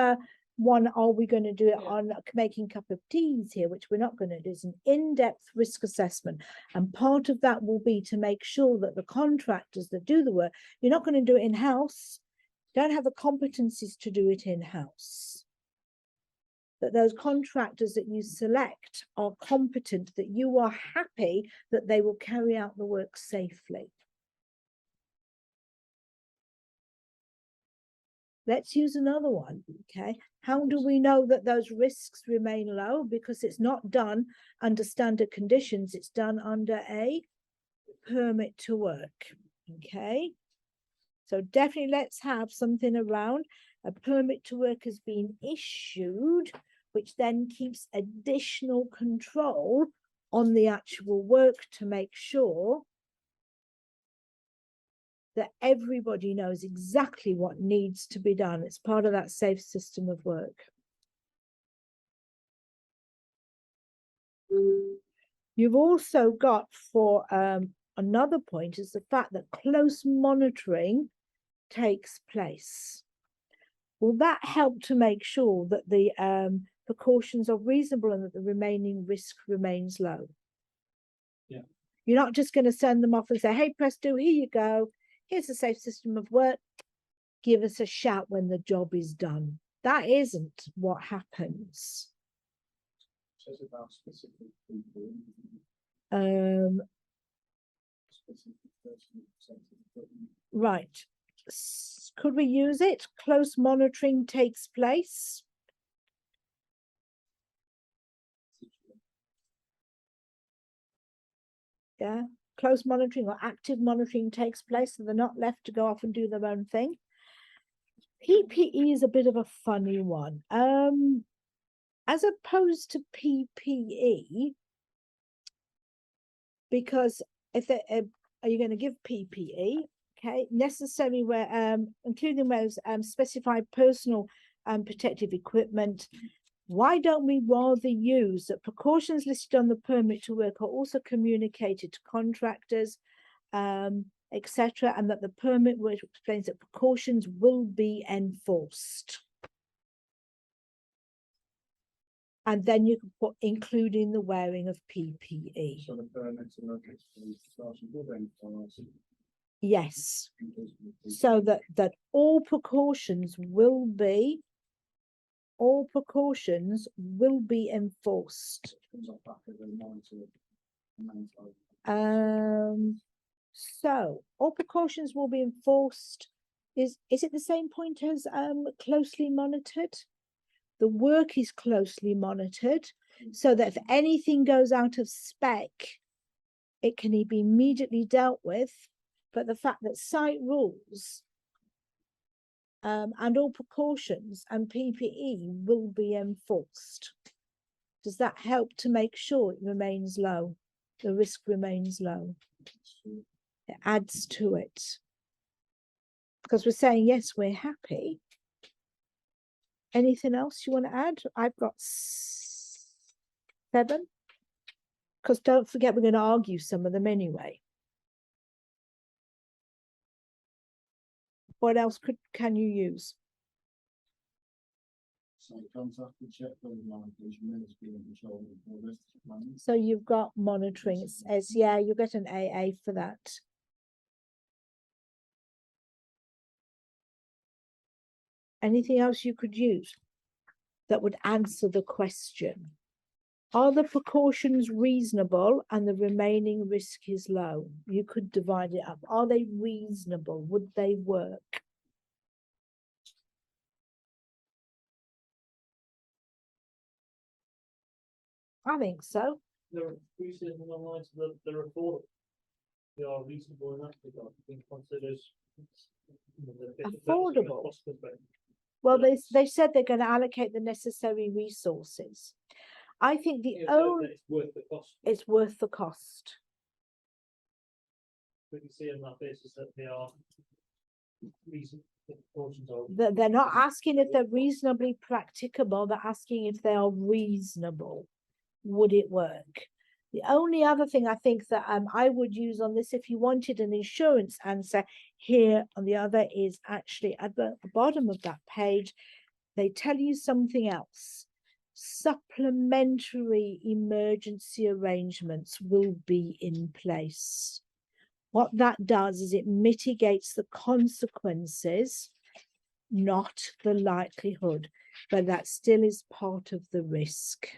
one, are we going to do it on making cup of teas here, which we're not going to do. It's an in-depth risk assessment. And part of that will be to make sure that the contractors that do the work, you're not going to do it in-house, don't have the competencies to do it in-house. That those contractors that you select are competent, that you are happy that they will carry out the work safely. Let's use another one, okay? How do we know that those risks remain low? Because it's not done under standard conditions, it's done under a permit to work, okay? So definitely let's have something around a permit to work has been issued, which then keeps additional control on the actual work to make sure that everybody knows exactly what needs to be done. It's part of that safe system of work. You've also got for another point is the fact that close monitoring takes place. Will that help to make sure that the precautions are reasonable and that the remaining risk remains low? Yeah. You're not just going to send them off and say, hey, presto, here you go. Here's a safe system of work. Give us a shout when the job is done. That isn't what happens. Says about specific people. Specific person, Right. Could we use it? Close monitoring takes place. Yeah. Close monitoring or active monitoring takes place, so they're not left to go off and do their own thing. PPE is a bit of a funny one. As opposed to PPE, because if they are you going to give PPE? Okay, necessary where including those specified personal protective equipment. Why don't we rather use that precautions listed on the permit to work are also communicated to contractors, etc., and that the permit which explains that precautions will be enforced. And then you can put including the wearing of PPE. So the permits and Yes. So that all precautions will be enforced. So all precautions will be enforced. Is it the same point as closely monitored? The work is closely monitored so that if anything goes out of spec, it can be immediately dealt with. But the fact that site rules and all precautions and PPE will be enforced. Does that help to make sure it remains low? The risk remains low. It adds to it. Because we're saying, yes, we're happy. Anything else you want to add? I've got 7. Because don't forget, we're going to argue some of them anyway. What else can you use? So you've got monitoring. It says, yeah, you get an AA for that. Anything else you could use that would answer the question? Are the precautions reasonable and the remaining risk is low? You could divide it up. Are they reasonable? Would they work? I think so. There are reasons online to the report. They are reasonable enough to be considered affordable. Well, they said they're going to allocate the necessary resources. I think the only it's worth the cost. It's worth the cost. We can see on that basis that they are reasonable. They're not asking if they're reasonably practicable. They're asking if they are reasonable. Would it work? The only other thing I think that I would use on this, if you wanted an insurance answer here on the other, is actually at the bottom of that page, they tell you something else. Supplementary emergency arrangements will be in place. What that does is it mitigates the consequences, not the likelihood, but that still is part of the risk,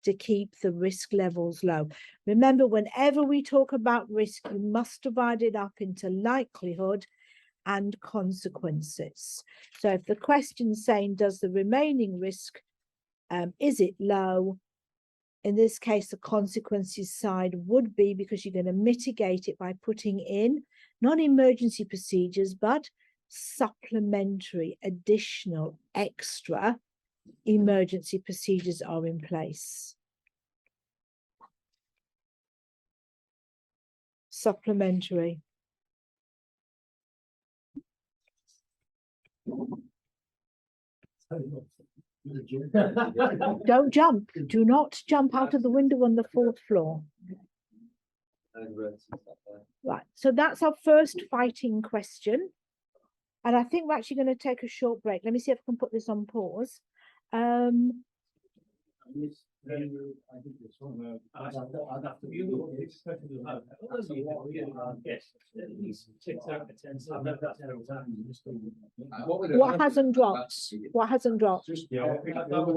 to keep the risk levels low. Remember, whenever we talk about risk, you must divide it up into likelihood and consequences. So if the question's saying, does the remaining risk, is it low? In this case, the consequences side would be, because you're going to mitigate it by putting in not emergency procedures, but supplementary, additional, extra emergency procedures are in place. supplementary. Don't jump. Do not jump out of the window on the 4th floor. And reds and stuff there. Right, so that's our first fighting question. And I think we're actually going to take a short break. Let me see if I can put this on pause. I think this one, I'd have to view it. It's special to have. Yes, at least 6 out of 10. So I've had that several times. What hasn't dropped? What hasn't dropped? Just, yeah, I've got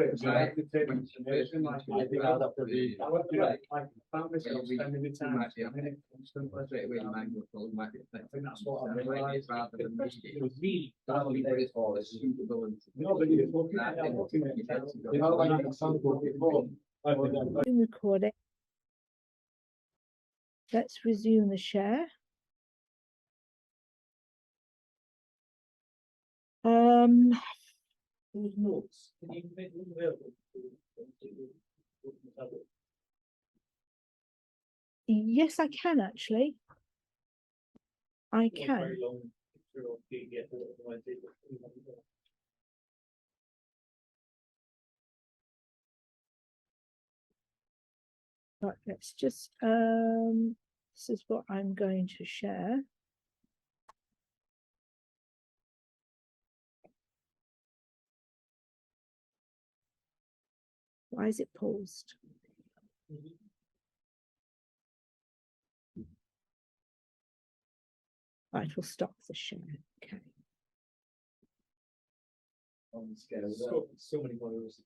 it. So I have to take Right. information, like, I think I'd have to be. I would do it, like, found myself spending the time. Might be a minute, constant, Straight away, the microphone might be I think that's what I'm affected rather than It was really. That'll be what it's for, it's suitable and. No, but you're looking at it, looking at it. You know, like an example before. Record it. Let's resume the share. Those notes, can you make them available? Yes, I can actually. I can. Very long picture of PDF or whatever I did. Right, let's just this is what I'm going to share. Why is it paused? Right, we'll stop the share. Okay. I'm scared of that. So many moires.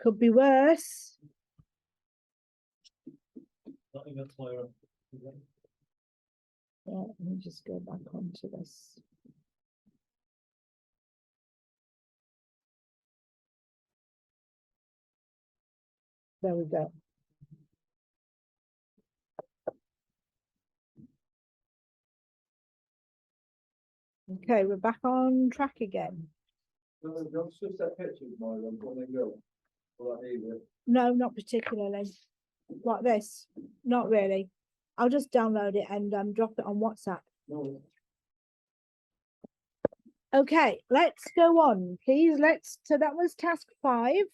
Could be worse. I think that's moira. Yeah, let me just go back onto this. There we go. Okay, we're back on track again. No, don't switch that picture, Moira, when they go. Will that be easier? No, not particularly. Like this, not really. I'll just download it and drop it on WhatsApp. No. Okay, let's go on, please. So that was task 5.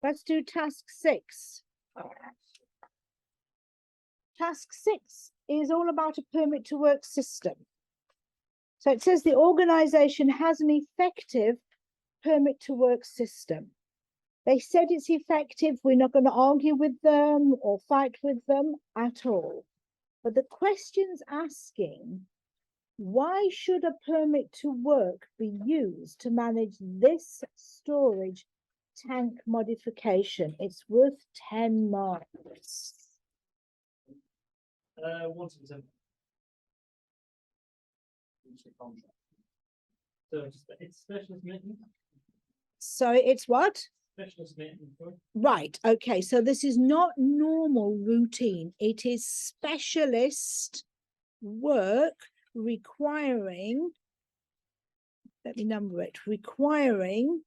Let's do task 6. Task 6 is all about a permit to work system. So it says the organization has an effective permit to work system. They said it's effective. We're not going to argue with them or fight with them at all. But the question's asking, why should a permit to work be used to manage this storage tank modification? It's worth 10 marks. 1 to 10. So it's specialist maintenance. So it's what? Specialist maintenance. Sorry. Right. Okay. So this is not normal routine. It is specialist work requiring, let me number it, requiring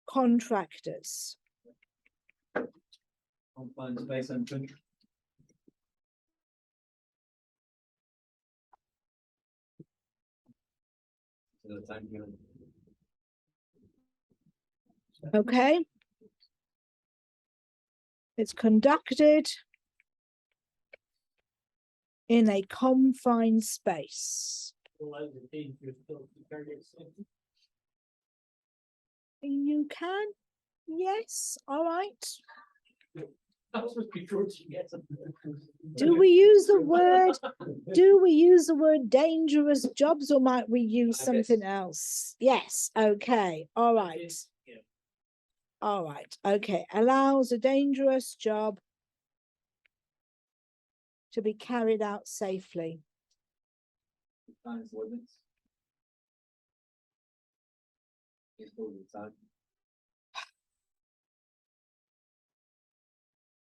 contractors. Confined space entrance. To the tank unit. Okay. It's conducted in a confined space. Allows the team to carry it safely. You can? Yes. All right. That was before you get them. Do we use the word dangerous jobs, or might we use something else? Yes. Okay. All right. Yeah. All right. Okay. Allows a dangerous job to be carried out safely. Times limits. It's all the time.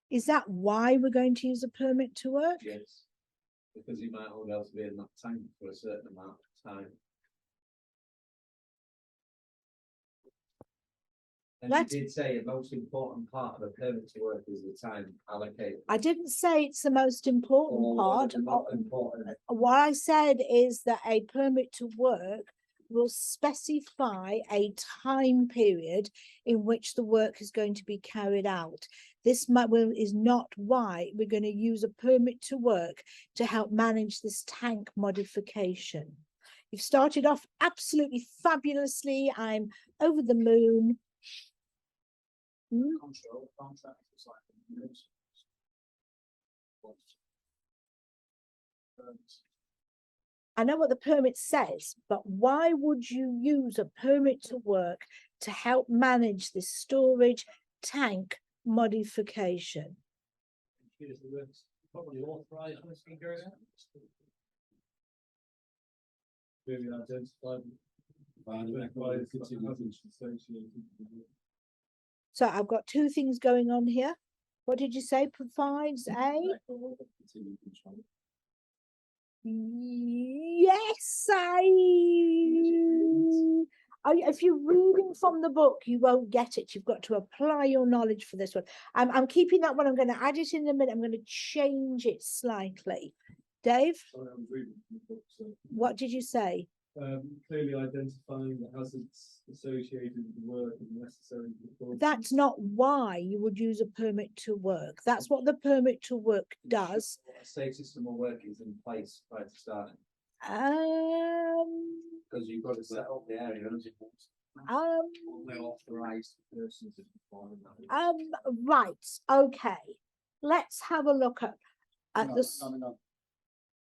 Is that why we're going to use a permit to work? Yes. Because you might only be able to be in that tank for a certain amount of time. And Let's- you did say the most important part of a permit to work is the time allocated. I didn't say it's the most important Or part. the not important. What I said is that a permit to work will specify a time period in which the work is going to be carried out. This is not why we're going to use a permit to work to help manage this tank modification. You've started off absolutely fabulously. I'm over the moon. Control contract is like a minutes. I know what the permit says, but why would you use a permit to work to help manage this storage tank modification? Because the works probably authorised when it's been carried out. Clearly identified. By the continuance associated with it. So I've got two things going on here. What did you say? Provides a? Continue control. Yes, if you're reading from the book, you won't get it. You've got to apply your knowledge for this one. I'm keeping that one. I'm going to add it in a minute. I'm going to change it slightly. Dave, Sorry, I was reading from the book, so. what did you say? Clearly identifying the hazards associated with the work and necessary. precautions. That's not why you would use a permit to work. That's what the permit to work does. A safe system of work is in place prior to starting, Um, because you've got to set up the area. Only authorised persons are performing that. right, okay. Let's have a look at this. No.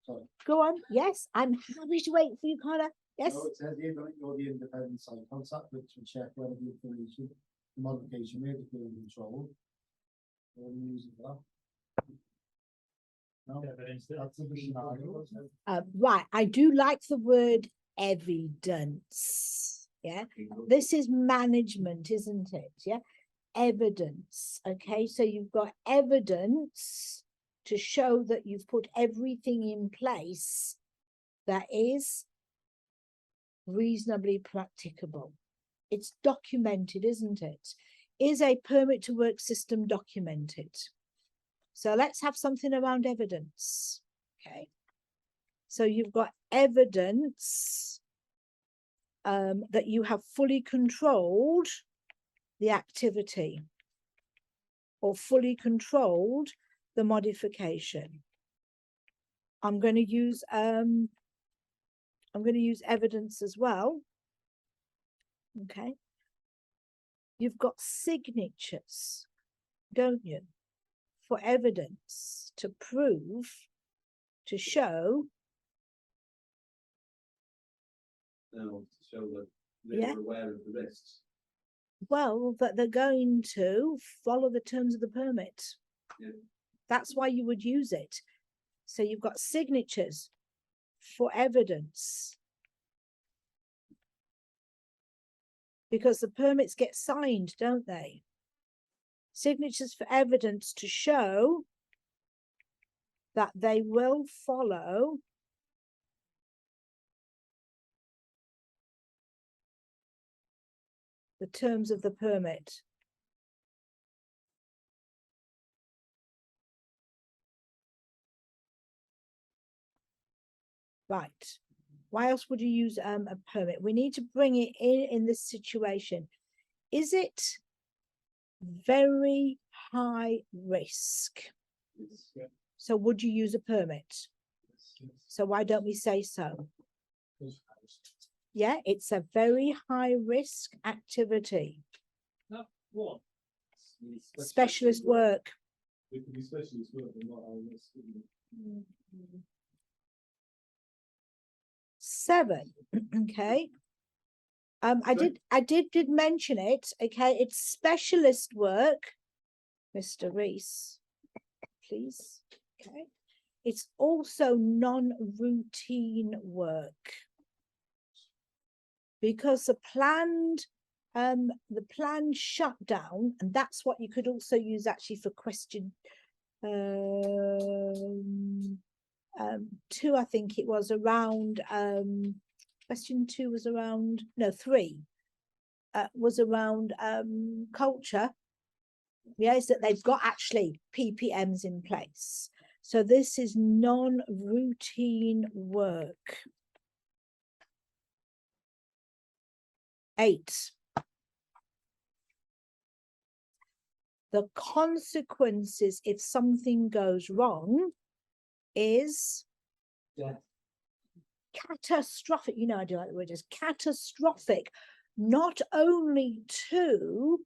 Sorry. Go on. Yes, I'm happy to wait for you, Connor. Yes. No, it says here that you're the independent site contact, which will check whether the information, the modification may be in control. Or use it for that. No, that's a scenario. Right. I do like the word evidence. Yeah. This is management, isn't it? Yeah. Evidence. Okay. So you've got evidence to show that you've put everything in place that is reasonably practicable. It's documented, isn't it? Is a permit to work system documented? So let's have something around evidence. Okay. So you've got evidence that you have fully controlled the activity or fully controlled the modification. I'm going to use evidence as well. Okay. You've got signatures, don't you? For evidence to prove, to show. Now, to show that they Yeah. were aware of the risks. Well, that they're going to follow the terms of the permit. Yeah. That's why you would use it. So you've got signatures for evidence. Because the permits get signed, don't they? Signatures for evidence to show that they will follow the terms of the permit. Right. Why else would you use a permit? We need to bring it in this situation. Is it very high risk? It's, yeah, So would you use a permit? yes. So why don't we say so? Yes. Yeah, it's a very high risk activity. What? It's Specialist work. It could be specialist work, but not our risk. Isn't it? 7. Okay. I did mention it. Okay, it's specialist work, Mr. Reese, please. Okay. It's also non-routine work. Because the planned shutdown, and that's what you could also use actually for question 2, I think it was around question 2 was around, no, 3. was around culture. Yes, that they've got actually PPMs in place. So this is non-routine work. 8. The consequences if something goes wrong is catastrophic. You know, I do like the word, is catastrophic, not only to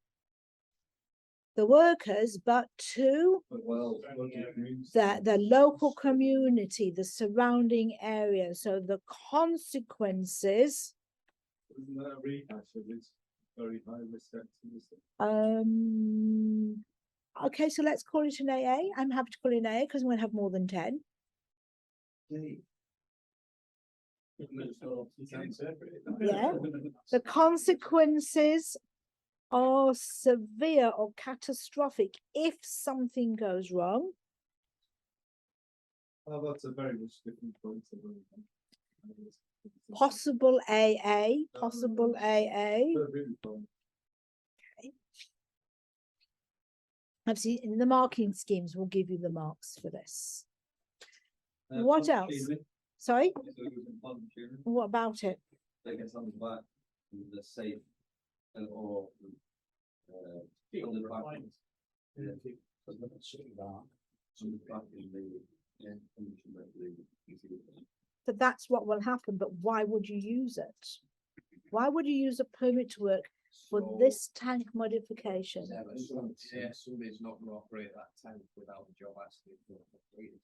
the workers, but to the local community, the surrounding area. So the consequences. Isn't that a rehash of this very high risk activity? Okay, so let's call it an AA. I'm happy to call it an AA because I'm going to have more than 10. Yeah. The consequences are severe or catastrophic if something goes wrong. Oh, that's a very much different point. Possible AA, possible AA. Obviously, in the marking schemes, we'll give you the marks for this. What else? Sorry? What about it? They get something back, the safe, or on the back. So that's what will happen, but why would you use it? Why would you use a permit to work for this tank modification? Somebody's not going to operate that tank without the job actually completed.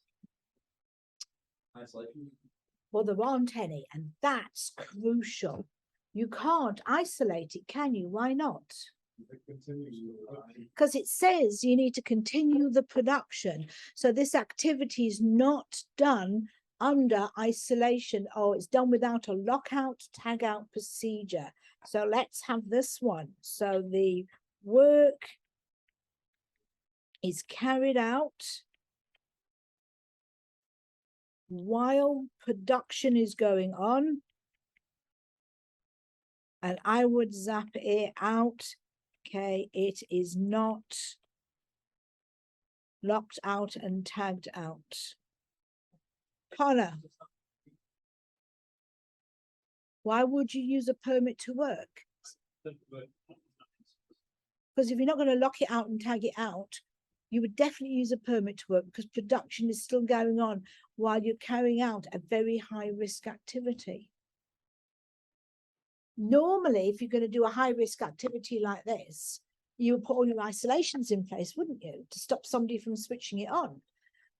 Isolation. Well, there aren't any, and that's crucial. You can't isolate it, can you? Why not? Because it says you need to continue the production. So this activity is not done under isolation, or it's done without a lockout, tag out procedure. So let's have this one. So the work is carried out while production is going on, and I would zap it out. Okay, it is not locked out and tagged out. Connor, why would you use a permit to work? Because if you're not going to lock it out and tag it out, you would definitely use a permit to work, because production is still going on while you're carrying out a very high risk activity. Normally, if you're going to do a high risk activity like this, you would put all your isolations in place, wouldn't you, to stop somebody from switching it on?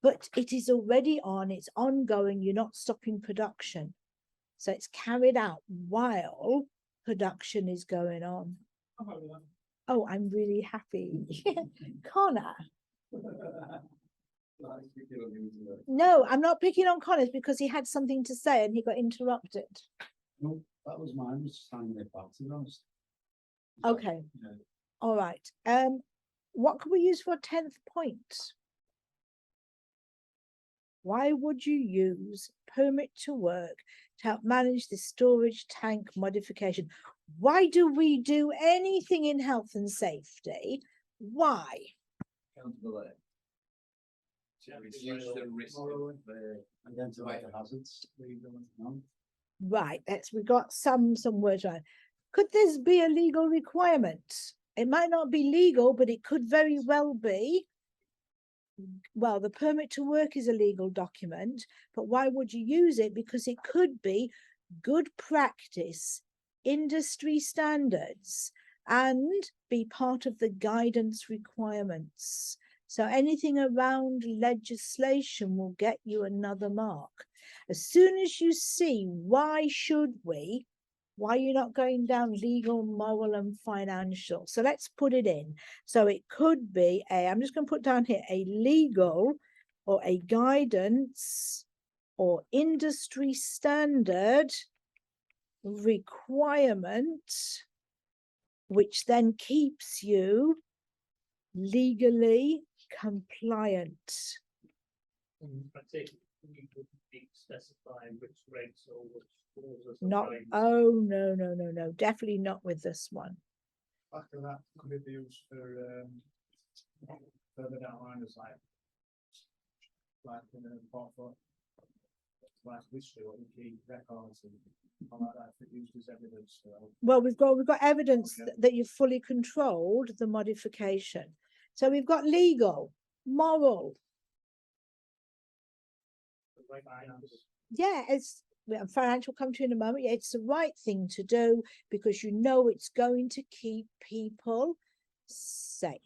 But it is already on, it's ongoing, you're not stopping production. So it's carried out while production is going on. Oh, I'm really happy. Connor. No, I'm not picking on Connor because he had something to say and he got interrupted. No, that was mine, just standing there back, to be honest. Okay. Yeah. All right. What can we use for a 10th point? Why would you use permit to work to help manage the storage tank modification? Why do we do anything in health and safety? Why? Accountability. Reduce the risk of Identify the hazards. No? Right, we got some words right. Could this be a legal requirement? It might not be legal, but it could very well be. Well, the permit to work is a legal document, but why would you use it? Because it could be good practice, industry standards, and be part of the guidance requirements. So anything around legislation will get you another mark. As soon as you see why you're not going down legal, moral, and financial. So let's put it in. So it could be I'm just going to put down here a legal or a guidance or industry standard requirement, which then keeps you legally compliant. I take it you would be specifying which rates or which clauses. Not, oh, no, definitely not with this one. back of that could it be used for, further down the line as like in a portfolio? Like history or key records and all like that, if it used as evidence, Well, we've got evidence Okay. that you've fully controlled the modification. So we've got legal, moral. finance. Yeah, financial come to you in a moment. Yeah, it's the right thing to do because you know it's going to keep people safe.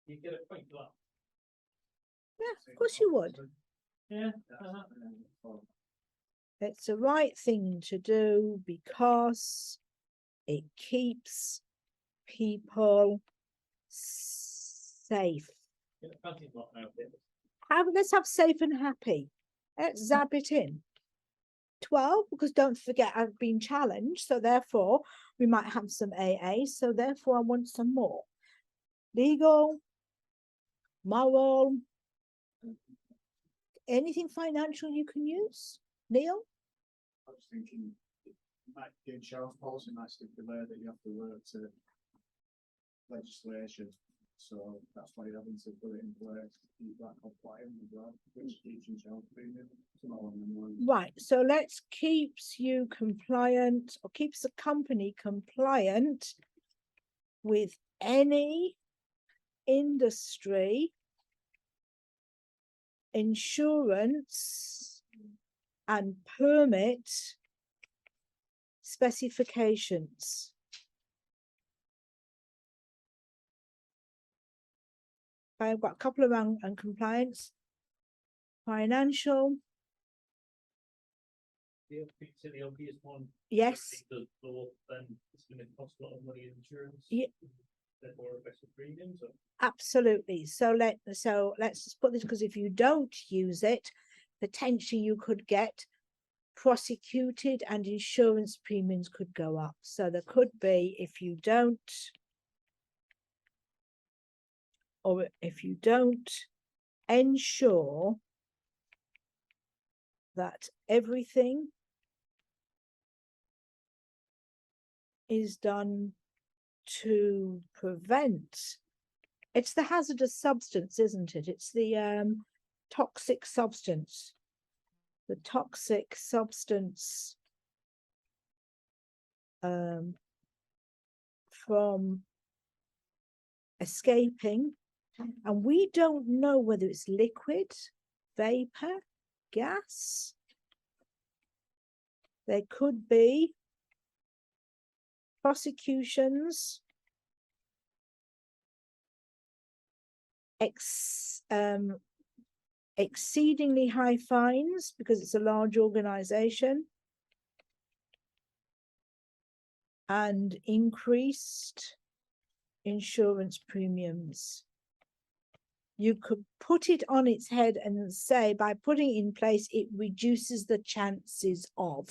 You get a point for that. Yeah, of course you would. Yeah. It's the right thing to do because it keeps people safe. Get a fancy block out there. Let's have safe and happy. Let's zap it in. 12, because don't forget I've been challenged, so therefore we might have some AA, so therefore I want some more. Legal, moral, anything financial you can use, Neil? I was thinking, like the insurance policy might stipulate that you have to work to legislation. So that's why you're having to put it in place to keep that compliant as well, which keeps insurance premium. Right, so let's keeps you compliant or keeps the company compliant with any industry insurance and permit specifications. I've got a couple around and compliance, financial, The obvious one. yes. The law, then it's going to cost a lot of money in insurance. Yeah. Therefore, a better premium. So Absolutely. So let's just put this, because if you don't use it, potentially you could get prosecuted and insurance premiums could go up. So there could be, if you don't ensure that everything is done to prevent, it's the hazardous substance, isn't it? It's the toxic substance. The toxic substance from escaping, and we don't know whether it's liquid, vapor, gas. There could be prosecutions, exceedingly high fines because it's a large organization, and increased insurance premiums. You could put it on its head and say, by putting it in place, it reduces the chances of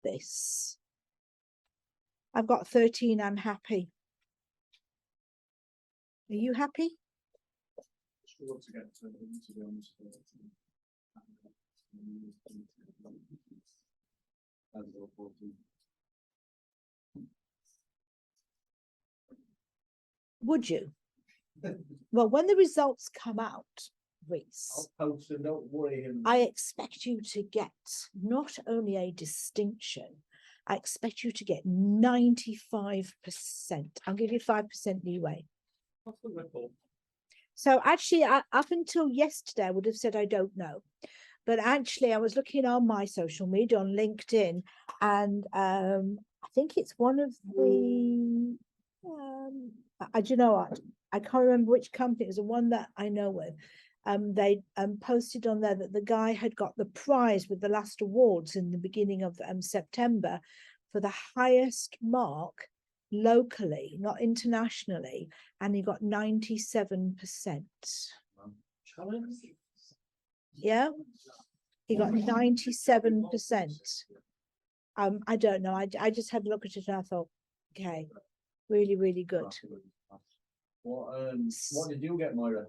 this. I've got 13, I'm happy. Are you happy? Struggle to get to be honest. Would you? Well, when the results come out, Reese, I'll post them, don't worry. I expect you to get not only a distinction, I expect you to get 95%. I'll give you 5% leeway. what's the record? So actually, up until yesterday, I would have said I don't know. But actually, I was looking on my social media, on LinkedIn, and I think it's one of the, do you know what? I can't remember which company. It was the one that I know with. They posted on there that the guy had got the prize with the last awards in the beginning of September for the highest mark locally, not internationally, and he got 97%. Challenge? Yeah, he got 97%. I don't know. I just had a look at it and I thought, okay, really, really good. What did you get, Moira?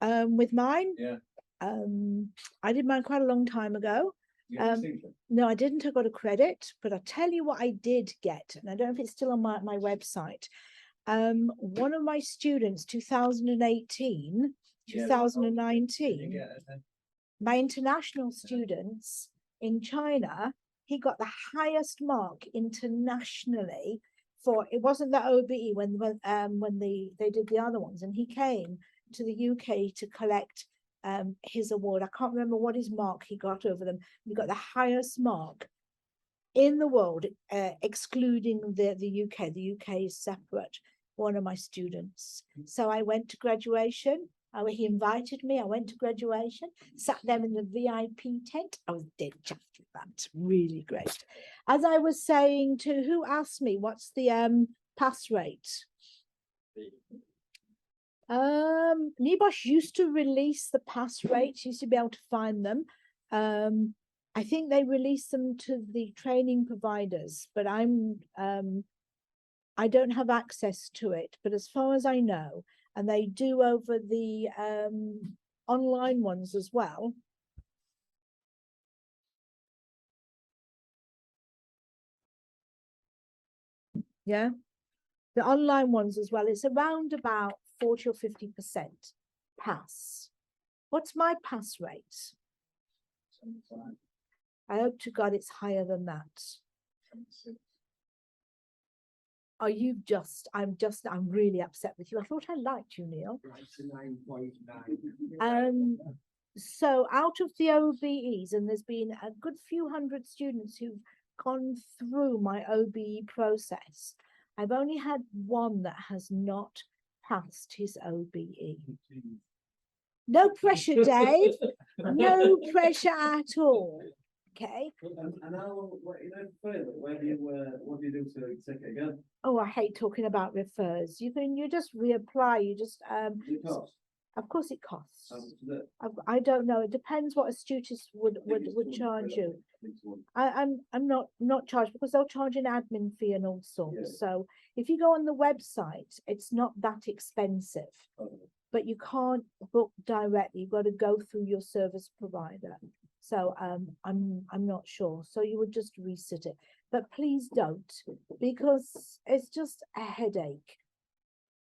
With mine, Yeah. I did mine quite a long time ago. You get Um, distinction. No, I didn't. I got a credit, but I'll tell you what I did get, and I don't know if it's still on my website. One of my students, 2018, Yeah, 2019, Yeah, and my international students in China, he got the highest mark internationally for, it wasn't the OBE when they did the other ones, and he came to the UK to collect his award. I can't remember what his mark he got over them. He got the highest mark in the world, excluding the UK. The UK is separate. One of my students. So I went to graduation. He invited me. I went to graduation, sat there in the VIP tent. I was dead chuffed with that. Really great. As I was saying to who asked me, what's the pass rate? Nebosh used to release the pass rates. Used to be able to find them. I think they release them to the training providers, but I don't have access to it. But as far as I know, and they do over the online ones as well. Yeah, the online ones as well. It's around about 40 or 50% pass. What's my pass rate? I hope to God it's higher than that. Are you just, I'm really upset with you. I thought I liked you, Neil. 9.9. So out of the OBEs, and there's been a good few hundred students who've gone through my OBE process, I've only had one that has not passed his OBE. No pressure, Dave. No pressure at all. Okay. And how, what, you know, where do you, what do you do to take it again? Oh, I hate talking about refers. You just reapply. You just Does it cost? Of course it costs. How much is it? I don't know. It depends what a student would charge you. I'm not charged because they'll charge an admin fee and all sorts. Yeah. So if you go on the website, it's not that expensive, Okay. but you can't book directly. You've got to go through your service provider. So I'm not sure. So you would just resit it, but please don't, because it's just a headache.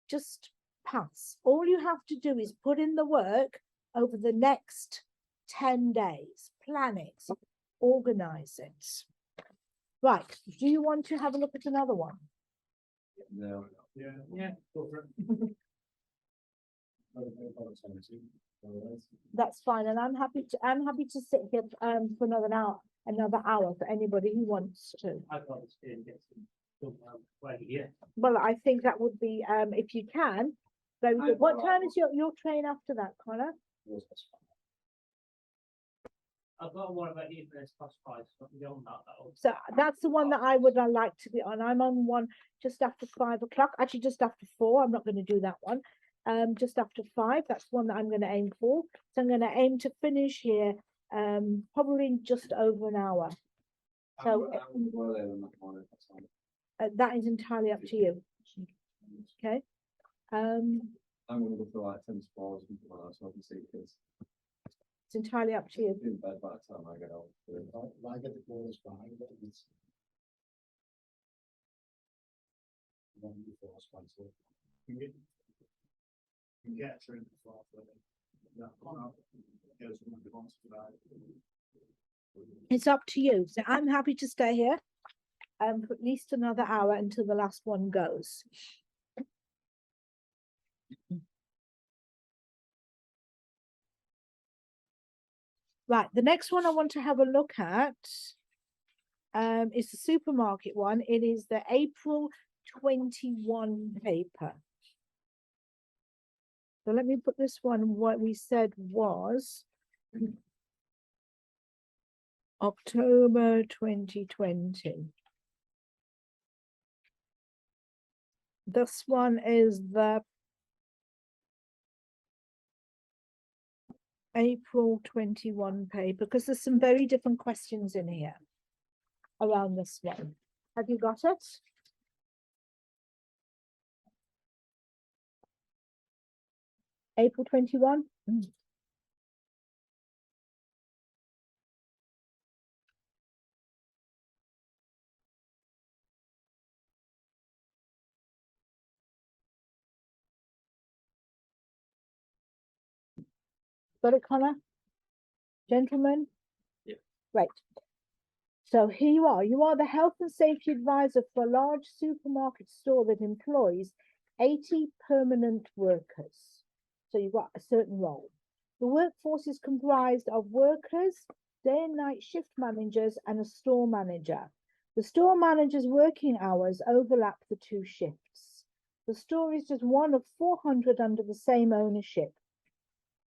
Just pass. All you have to do is put in the work over the next 10 days. Plan it, organize it. Right. Do you want to have a look at another one? No. Yeah, go for it. That's fine, and I'm happy to sit here for another hour for anybody who wants to. I've got to stay and get some right here. Well, I think that would be if you can. Very good. What time is your train after that, Connor? I've got one about 8 minutes past 5, so beyond that, So that's the one that I would like to be on. I'm on one just after 5 o'clock, actually just after 4. I'm not going to do that one. Just after 5, that's one that I'm going to aim for. So I'm going to aim to finish here probably in just over an hour. So that is entirely up to you. Okay. I'm gonna go for like 10 sports and something like that, so I can see kids It's entirely up to you. in bed by the time I get home. I get the call as fine, but it's. One before I sponsor. You can get through the floor for it. Yeah, Connor goes when he wants to die. It's up to you. So I'm happy to stay here for at least another hour until the last one goes. Right, the next one I want to have a look at is the supermarket one. It is the April 21 paper. So let me put this one, what we said was October 2020. This one is the April 21 paper, because there's some very different questions in here around this one. Have you got it? April 21? Got it, Connor? Gentlemen? Yeah. Right. So here you are. You are the health and safety advisor for a large supermarket store that employs 80 permanent workers. So you've got a certain role. The workforce is comprised of workers, day and night shift managers, and a store manager. The store manager's working hours overlap the two shifts. The store is just one of 400 under the same ownership.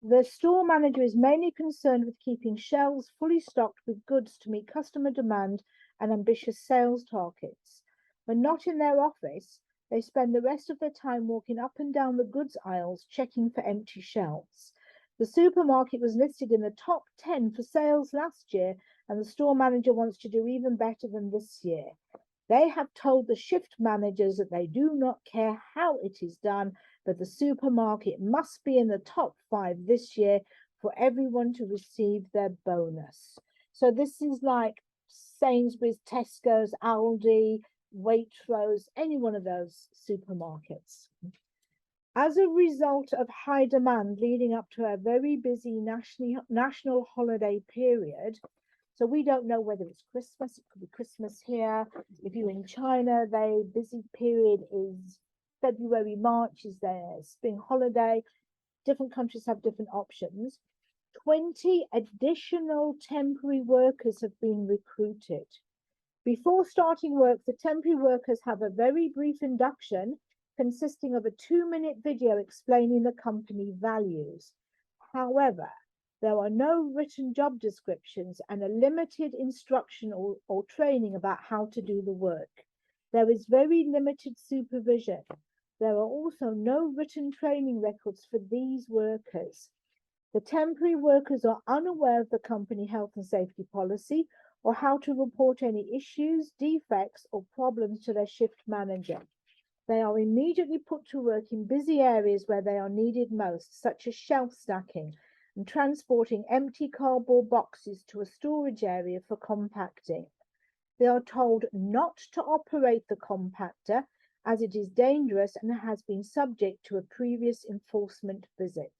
The store manager is mainly concerned with keeping shelves fully stocked with goods to meet customer demand and ambitious sales targets. When not in their office, they spend the rest of their time walking up and down the goods aisles checking for empty shelves. The supermarket was listed in the top 10 for sales last year, and the store manager wants to do even better than this year. They have told the shift managers that they do not care how it is done, but the supermarket must be in the top 5 this year for everyone to receive their bonus. So this is like Sainsbury's, Tesco's, Aldi, Waitrose, any one of those supermarkets. As a result of high demand leading up to a very busy national holiday period, so we don't know whether it's Christmas, it could be Christmas here. If you're in China, their busy period is February, March is their spring holiday. Different countries have different options. 20 additional temporary workers have been recruited. Before starting work, the temporary workers have a very brief induction consisting of a 2-minute video explaining the company values. However, there are no written job descriptions and a limited instruction or training about how to do the work. There is very limited supervision. There are also no written training records for these workers. The temporary workers are unaware of the company health and safety policy or how to report any issues, defects, or problems to their shift manager. They are immediately put to work in busy areas where they are needed most, such as shelf stacking and transporting empty cardboard boxes to a storage area for compacting. They are told not to operate the compactor as it is dangerous and has been subject to a previous enforcement visit.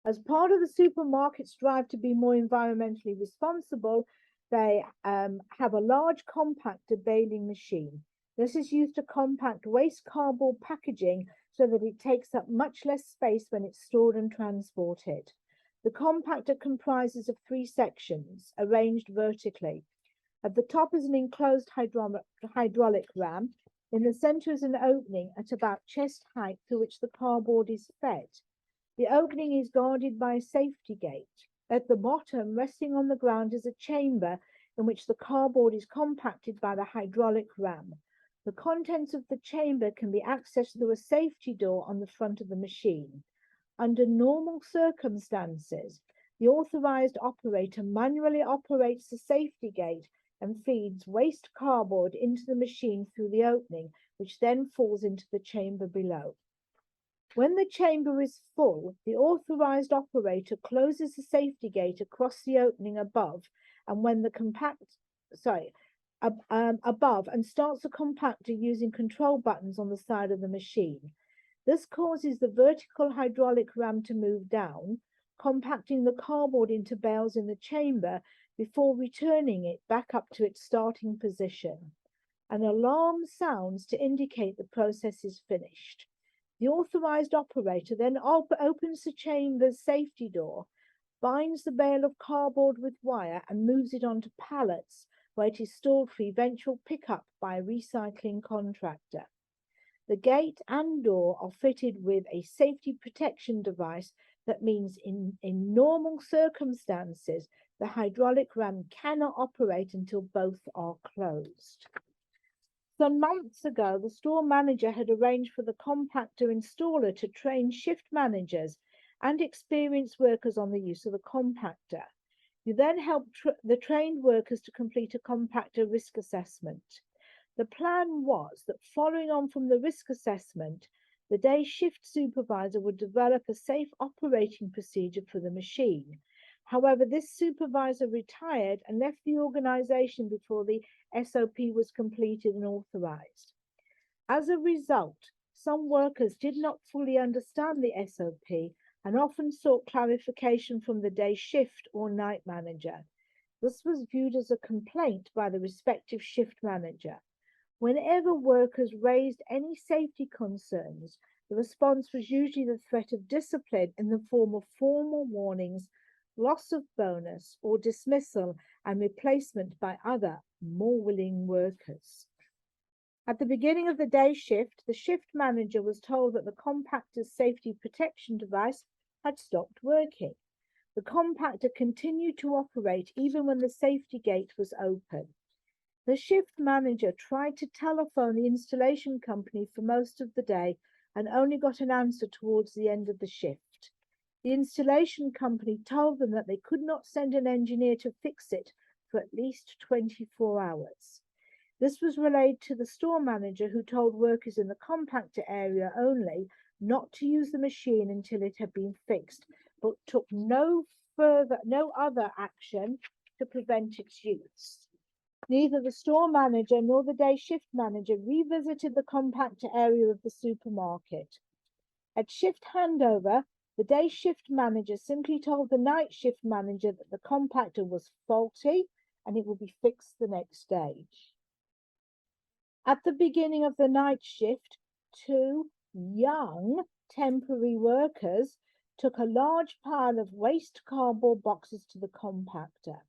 As part of the supermarket's drive to be more environmentally responsible, they have a large compactor baling machine. This is used to compact waste cardboard packaging so that it takes up much less space when it's stored and transported. The compactor comprises of 3 sections arranged vertically. At the top is an enclosed hydraulic ram. In the center is an opening at about chest height through which the cardboard is fed. The opening is guarded by a safety gate. At the bottom, resting on the ground, is a chamber in which the cardboard is compacted by the hydraulic ram. The contents of the chamber can be accessed through a safety door on the front of the machine. Under normal circumstances, the authorized operator manually operates the safety gate and feeds waste cardboard into the machine through the opening, which then falls into the chamber below. When the chamber is full, the authorized operator closes the safety gate across the opening above, and when the above and starts the compactor using control buttons on the side of the machine. This causes the vertical hydraulic ram to move down, compacting the cardboard into bales in the chamber before returning it back up to its starting position. An alarm sounds to indicate the process is finished. The authorized operator then opens the chamber's safety door, binds the bale of cardboard with wire and moves it onto pallets where it is stored for eventual pickup by a recycling contractor. The gate and door are fitted with a safety protection device that means in normal circumstances, the hydraulic ram cannot operate until both are closed. Some months ago, the store manager had arranged for the compactor installer to train shift managers and experienced workers on the use of the compactor. You then help the trained workers to complete a compactor risk assessment. The plan was that following on from the risk assessment, the day shift supervisor would develop a safe operating procedure for the machine. However, this supervisor retired and left the organization before the SOP was completed and authorized. As a result, some workers did not fully understand the SOP and often sought clarification from the day shift or night manager. This was viewed as a complaint by the respective shift manager. Whenever workers raised any safety concerns, the response was usually the threat of discipline in the form of formal warnings, loss of bonus, or dismissal and replacement by other, more willing workers. At the beginning of the day shift, the shift manager was told that the compactor's safety protection device had stopped working. The compactor continued to operate even when the safety gate was open. The shift manager tried to telephone the installation company for most of the day and only got an answer towards the end of the shift. The installation company told them that they could not send an engineer to fix it for at least 24 hours. This was relayed to the store manager, who told workers in the compactor area only not to use the machine until it had been fixed, but took no other action to prevent its use. Neither the store manager nor the day shift manager revisited the compactor area of the supermarket. At shift handover, the day shift manager simply told the night shift manager that the compactor was faulty and it would be fixed the next day. At the beginning of the night shift, 2 young temporary workers took a large pile of waste cardboard boxes to the compactor.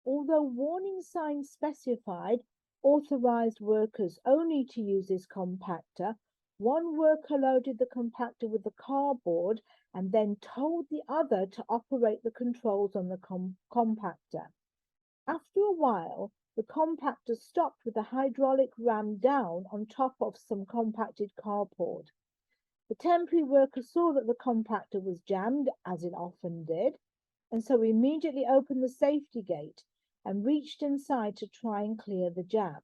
Although warning signs specified authorized workers only to use this compactor, one worker loaded the compactor with the cardboard and then told the other to operate the controls on the compactor. After a while, the compactor stopped with the hydraulic ram down on top of some compacted cardboard. The temporary worker saw that the compactor was jammed, as it often did, and so immediately opened the safety gate and reached inside to try and clear the jam.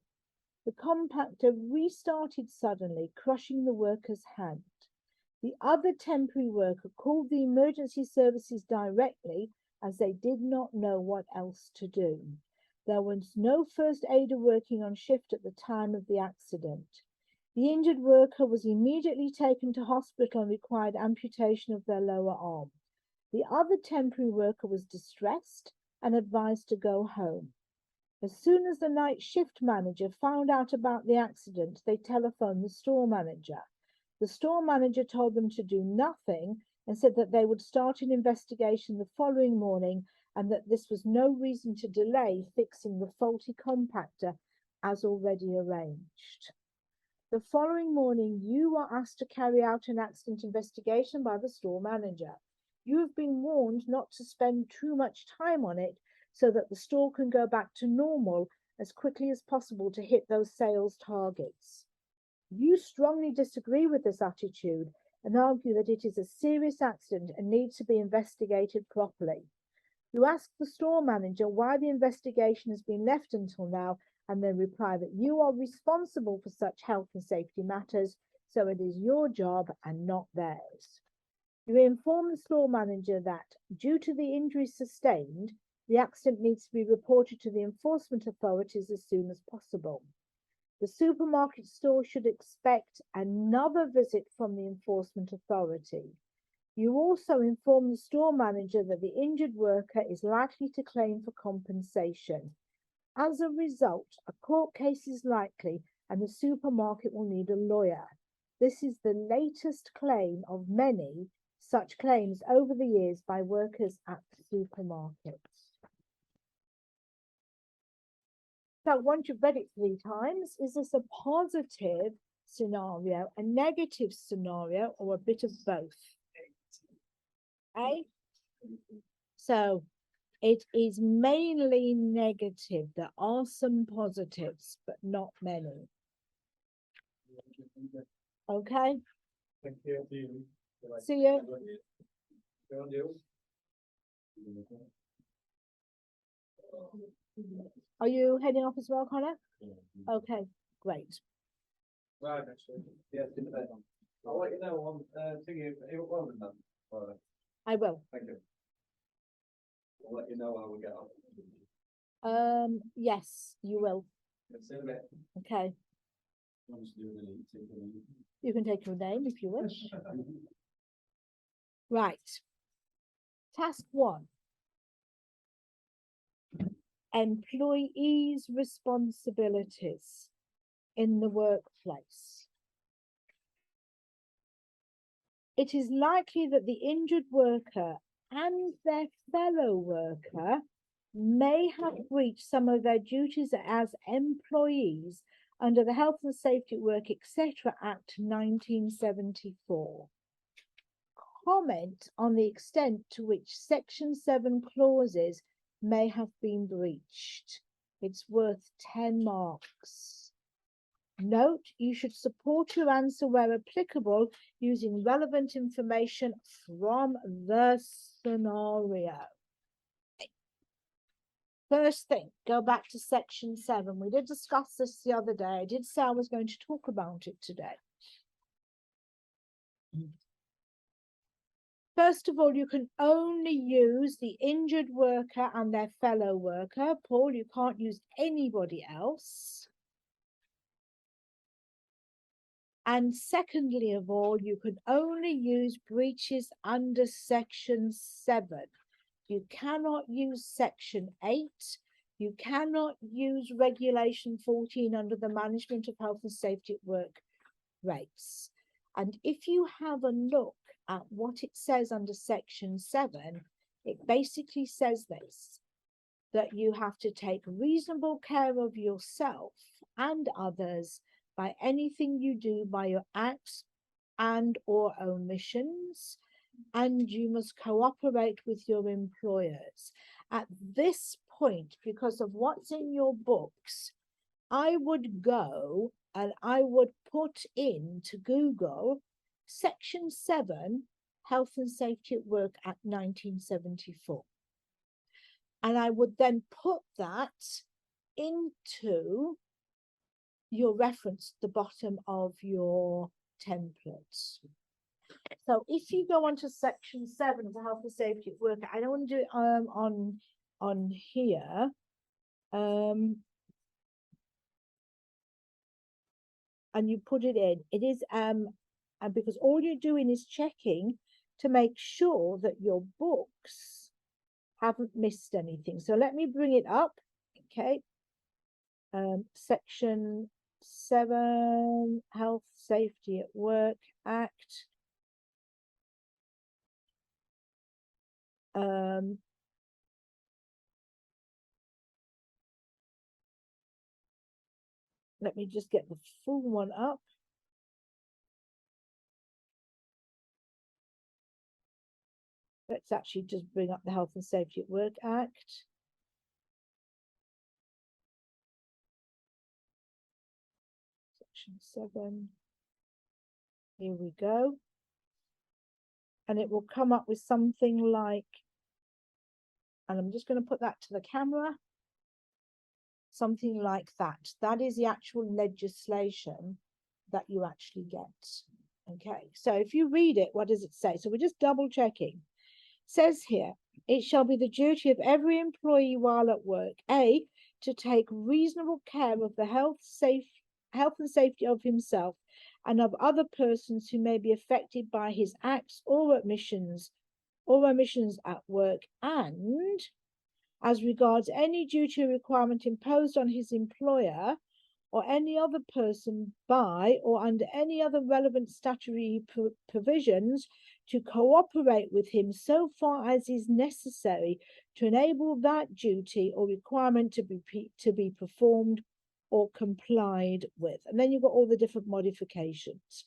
The compactor restarted suddenly, crushing the worker's hand. The other temporary worker called the emergency services directly, as they did not know what else to do. There was no first aider working on shift at the time of the accident. The injured worker was immediately taken to hospital and required amputation of their lower arm. The other temporary worker was distressed and advised to go home. As soon as the night shift manager found out about the accident, they telephoned the store manager. The store manager told them to do nothing and said that they would start an investigation the following morning and that this was no reason to delay fixing the faulty compactor as already arranged. The following morning, you are asked to carry out an accident investigation by the store manager. You have been warned not to spend too much time on it so that the store can go back to normal as quickly as possible to hit those sales targets. You strongly disagree with this attitude and argue that it is a serious accident and needs to be investigated properly. You ask the store manager why the investigation has been left until now, and then reply that you are responsible for such health and safety matters, so it is your job and not theirs. You inform the store manager that, due to the injuries sustained, the accident needs to be reported to the enforcement authorities as soon as possible. The supermarket store should expect another visit from the enforcement authority. You also inform the store manager that the injured worker is likely to claim for compensation. As a result, a court case is likely and the supermarket will need a lawyer. This is the latest claim of many such claims over the years by workers at supermarkets. So once you've read it 3 times, is this a positive scenario, a negative scenario, or a bit of both? Okay? So it is mainly negative. There are some positives, but not many. Okay? Thank you. See you. Are you heading off as well, Connor? Okay, great. Right, actually, yeah, I'll let you know on, thinking, it won't be done. All right, I will. thank you. I'll let you know how we get on. Yes, you will. See you in a bit. Okay. You can take your name if you wish. Right. Task 1. Employees' responsibilities in the workplace. It is likely that the injured worker and their fellow worker may have breached some of their duties as employees under the Health and Safety at Work, etc. Act 1974. Comment on the extent to which Section 7 clauses may have been breached. It's worth 10 marks. Note, you should support your answer where applicable using relevant information from the scenario. First thing, go back to Section 7. We did discuss this the other day. I did say I was going to talk about it today. First of all, you can only use the injured worker and their fellow worker. Paul, you can't use anybody else. And secondly of all, you can only use breaches under Section 7. You cannot use Section 8. You cannot use Regulation 14 under the Management of Health and Safety at Work rates. And if you have a look at what it says under Section 7, it basically says this, that you have to take reasonable care of yourself and others by anything you do by your acts and or omissions, and you must cooperate with your employers. At this point, because of what's in your books, I would go and I would put into Google Section 7, Health and Safety at Work Act 1974. And I would then put that into your reference at the bottom of your template. So if you go on to Section 7 of the Health and Safety at Work, I don't want to do it on here. And you put it in. It is and because all you're doing is checking to make sure that your books haven't missed anything. So let me bring it up. Okay. Section 7, Health Safety at Work Act. Let me just get the full one up. Let's actually just bring up the Health and Safety at Work Act. Section 7. Here we go. And it will come up with something like, and I'm just going to put that to the camera, something like that. That is the actual legislation that you actually get. Okay, so if you read it, what does it say? So we're just double checking. It says here, it shall be the duty of every employee while at work, A, to take reasonable care of the health and safety of himself and of other persons who may be affected by his acts or omissions at work, and as regards any duty or requirement imposed on his employer or any other person by or under any other relevant statutory provisions, to cooperate with him so far as is necessary to enable that duty or requirement to be performed or complied with. And then you've got all the different modifications.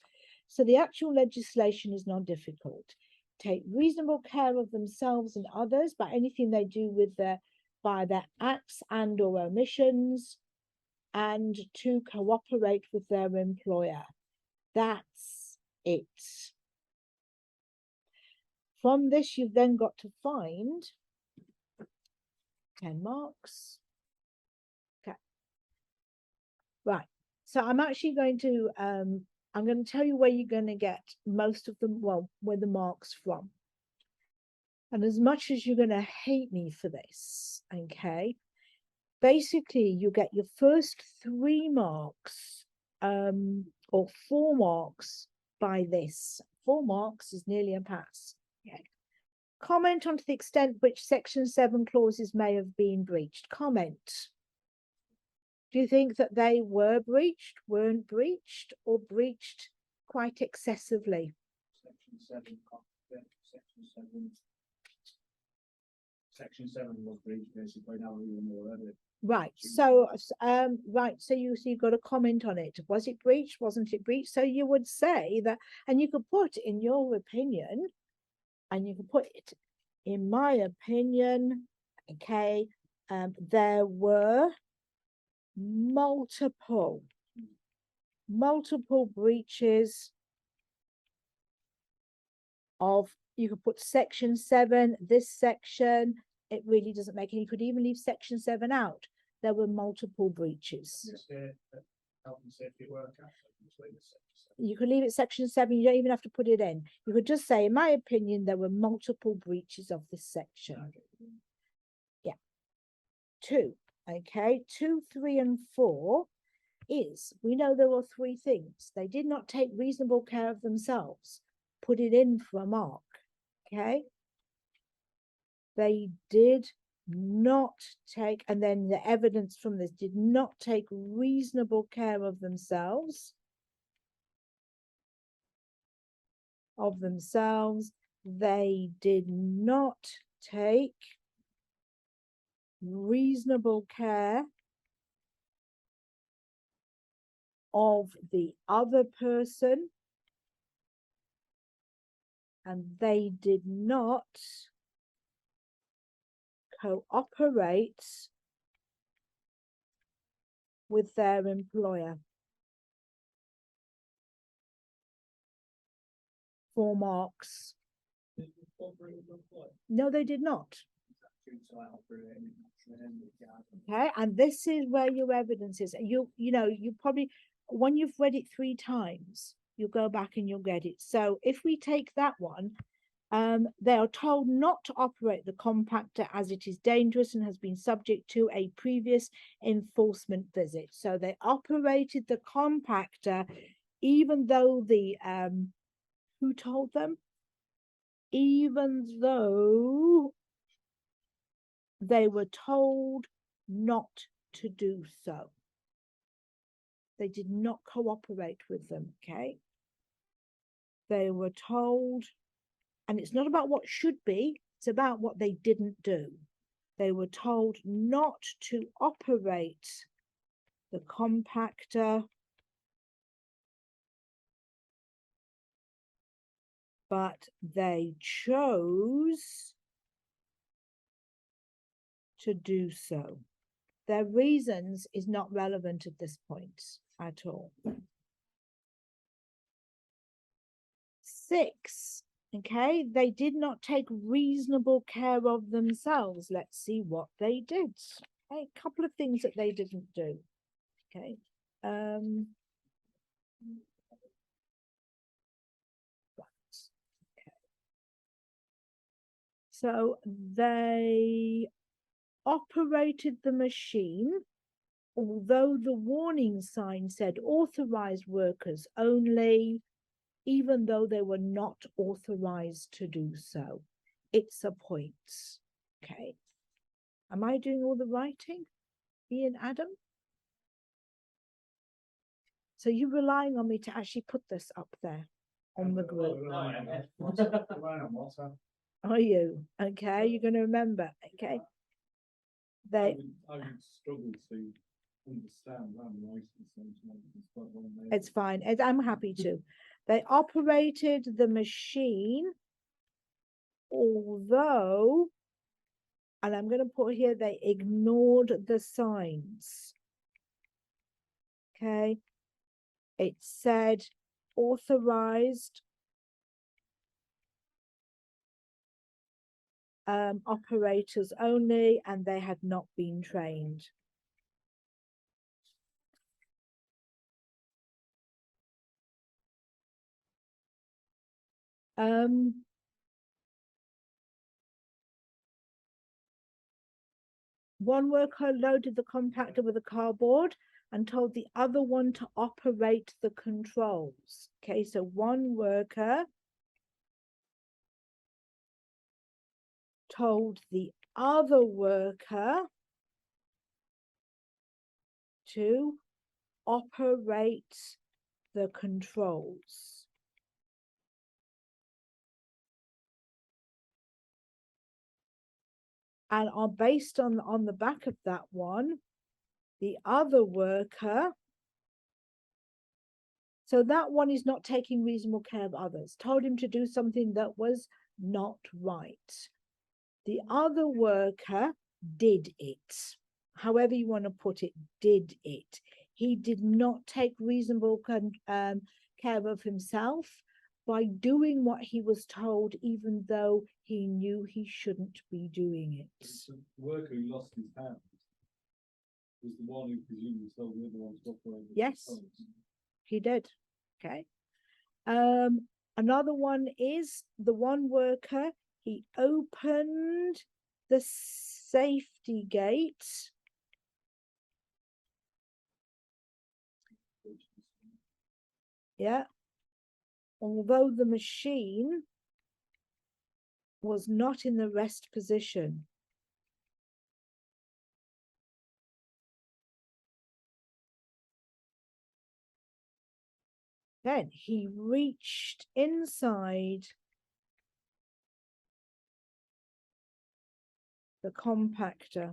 So the actual legislation is not difficult. Take reasonable care of themselves and others by anything they do with by their acts and or omissions, and to cooperate with their employer. That's it. From this, you've then got to find 10 marks. Okay. Right. So I'm actually going to, I'm going to tell you where you're going to get most of them, well, where the marks from. And as much as you're going to hate me for this, okay, basically you get your first 3 marks or 4 marks by this. 4 marks is nearly a pass. Okay. Comment on to the extent which Section 7 clauses may have been breached. Comment. Do you think that they were breached, weren't breached, or breached quite excessively? Section 7 was breached basically, now we even more of it. Right. So, So you've got a comment on it. Was it breached? Wasn't it breached? So you would say that, and you could put in your opinion, and you could put it, in my opinion, okay, there were multiple breaches of, you could put Section 7, this section, it really doesn't make any, you could even leave Section 7 out. There were multiple breaches. Health and safety at work. You could leave it Section 7, you don't even have to put it in. You could just say, in my opinion, there were multiple breaches of this section. Yeah. 2, okay, 2, 3, and 4 is, we know there were 3 things. They did not take reasonable care of themselves. Put it in for a mark, okay? They did not take, and then the evidence from this, did not take reasonable care of themselves. They did not take reasonable care of the other person, and they did not cooperate with their employer. 4 marks. No, they did not. Okay, and this is where your evidence is. You know, you probably, when you've read it 3 times, you'll go back and you'll get it. So if we take that one, they are told not to operate the compactor as it is dangerous and has been subject to a previous enforcement visit. So they operated the compactor even though the who told them? Even though they were told not to do so. They did not cooperate with them, okay? They were told, and it's not about what should be, it's about what they didn't do. They were told not to operate the compactor, but they chose to do so. Their reasons is not relevant at this point at all. 6, okay, they did not take reasonable care of themselves. Let's see what they did. Okay, a couple of things that they didn't do. Okay. So they operated the machine, although the warning sign said authorized workers only, even though they were not authorized to do so. It's a point. Okay. Am I doing all the writing, Ian, Adam? So you're relying on me to actually put this up there on the group. Are you? Okay, you're going to remember. Okay. I would struggle to understand that. It's fine. I'm happy to. They operated the machine, although, and I'm going to put here, they ignored the signs. Okay. It said authorized operators only, and they had not been trained. One worker loaded the compactor with a cardboard and told the other one to operate the controls. Okay, so one worker told the other worker to operate the controls. And are based on the back of that one, the other worker. So that one is not taking reasonable care of others, told him to do something that was not right. The other worker did it. However you want to put it, did it. He did not take reasonable care of himself by doing what he was told, even though he knew he shouldn't be doing it. The worker who lost his hand was the one who presumably told the other one to operate. Yes, he did. Okay. Another one is the one worker, he opened the safety gate. Yeah. Although the machine was not in the rest position. Then he reached inside the compactor.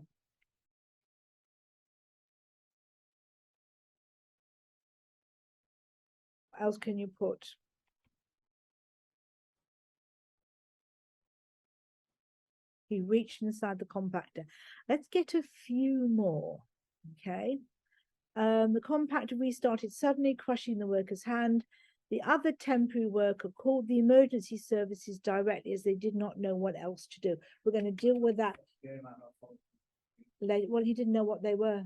What else can you put? He reached inside the compactor. Let's get a few more, okay? The compactor restarted suddenly, crushing the worker's hand. The other temporary worker called the emergency services directly as they did not know what else to do. We're going to deal with that later. Well, he didn't know what they were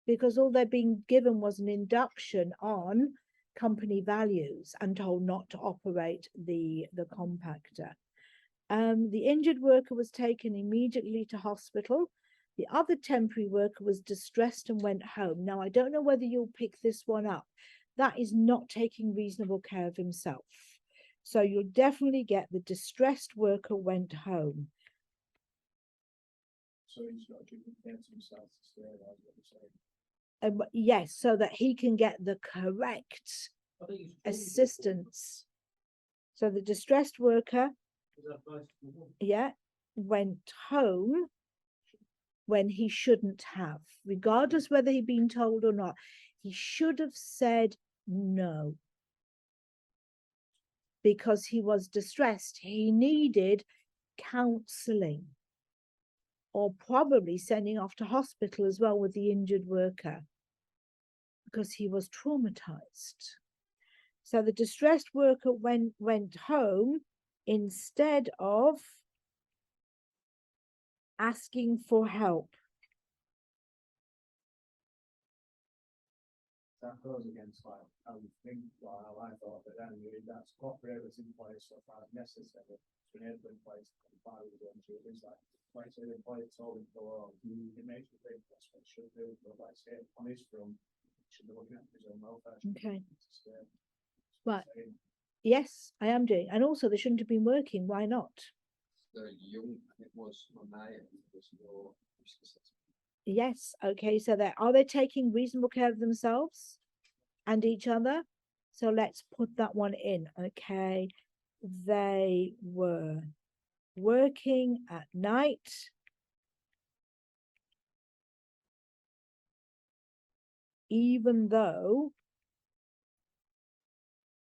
because all they're being given was an induction on company values and told not to operate the compactor. The injured worker was taken immediately to hospital. The other temporary worker was distressed and went home. Now, I don't know whether you'll pick this one up. That is not taking reasonable care of himself. So you'll definitely get the distressed worker went home. So he's got to get himself to stay, that's what you're saying. Yes, so that he can get the correct assistance. So the distressed worker, yeah, went home when he shouldn't have, regardless whether he'd been told or not. He should have said no because he was distressed. He needed counseling or probably sending off to hospital as well with the injured worker because he was traumatized. So the distressed worker went home instead of asking for help. That goes against like I would think, well, how I thought, but then that's operators in place so far as necessary to enable in place to comply with the entry. It's like say the employee told him to go on, it makes me think that's what it should do, but like say on his front, should be looking at his own welfare. Okay. Right. Yes, I am doing. And also they shouldn't have been working. Why not? Very young, and it was on my end, there was no risk assessment. Yes, okay, so are they taking reasonable care of themselves and each other? So let's put that one in, okay. They were working at night. Even though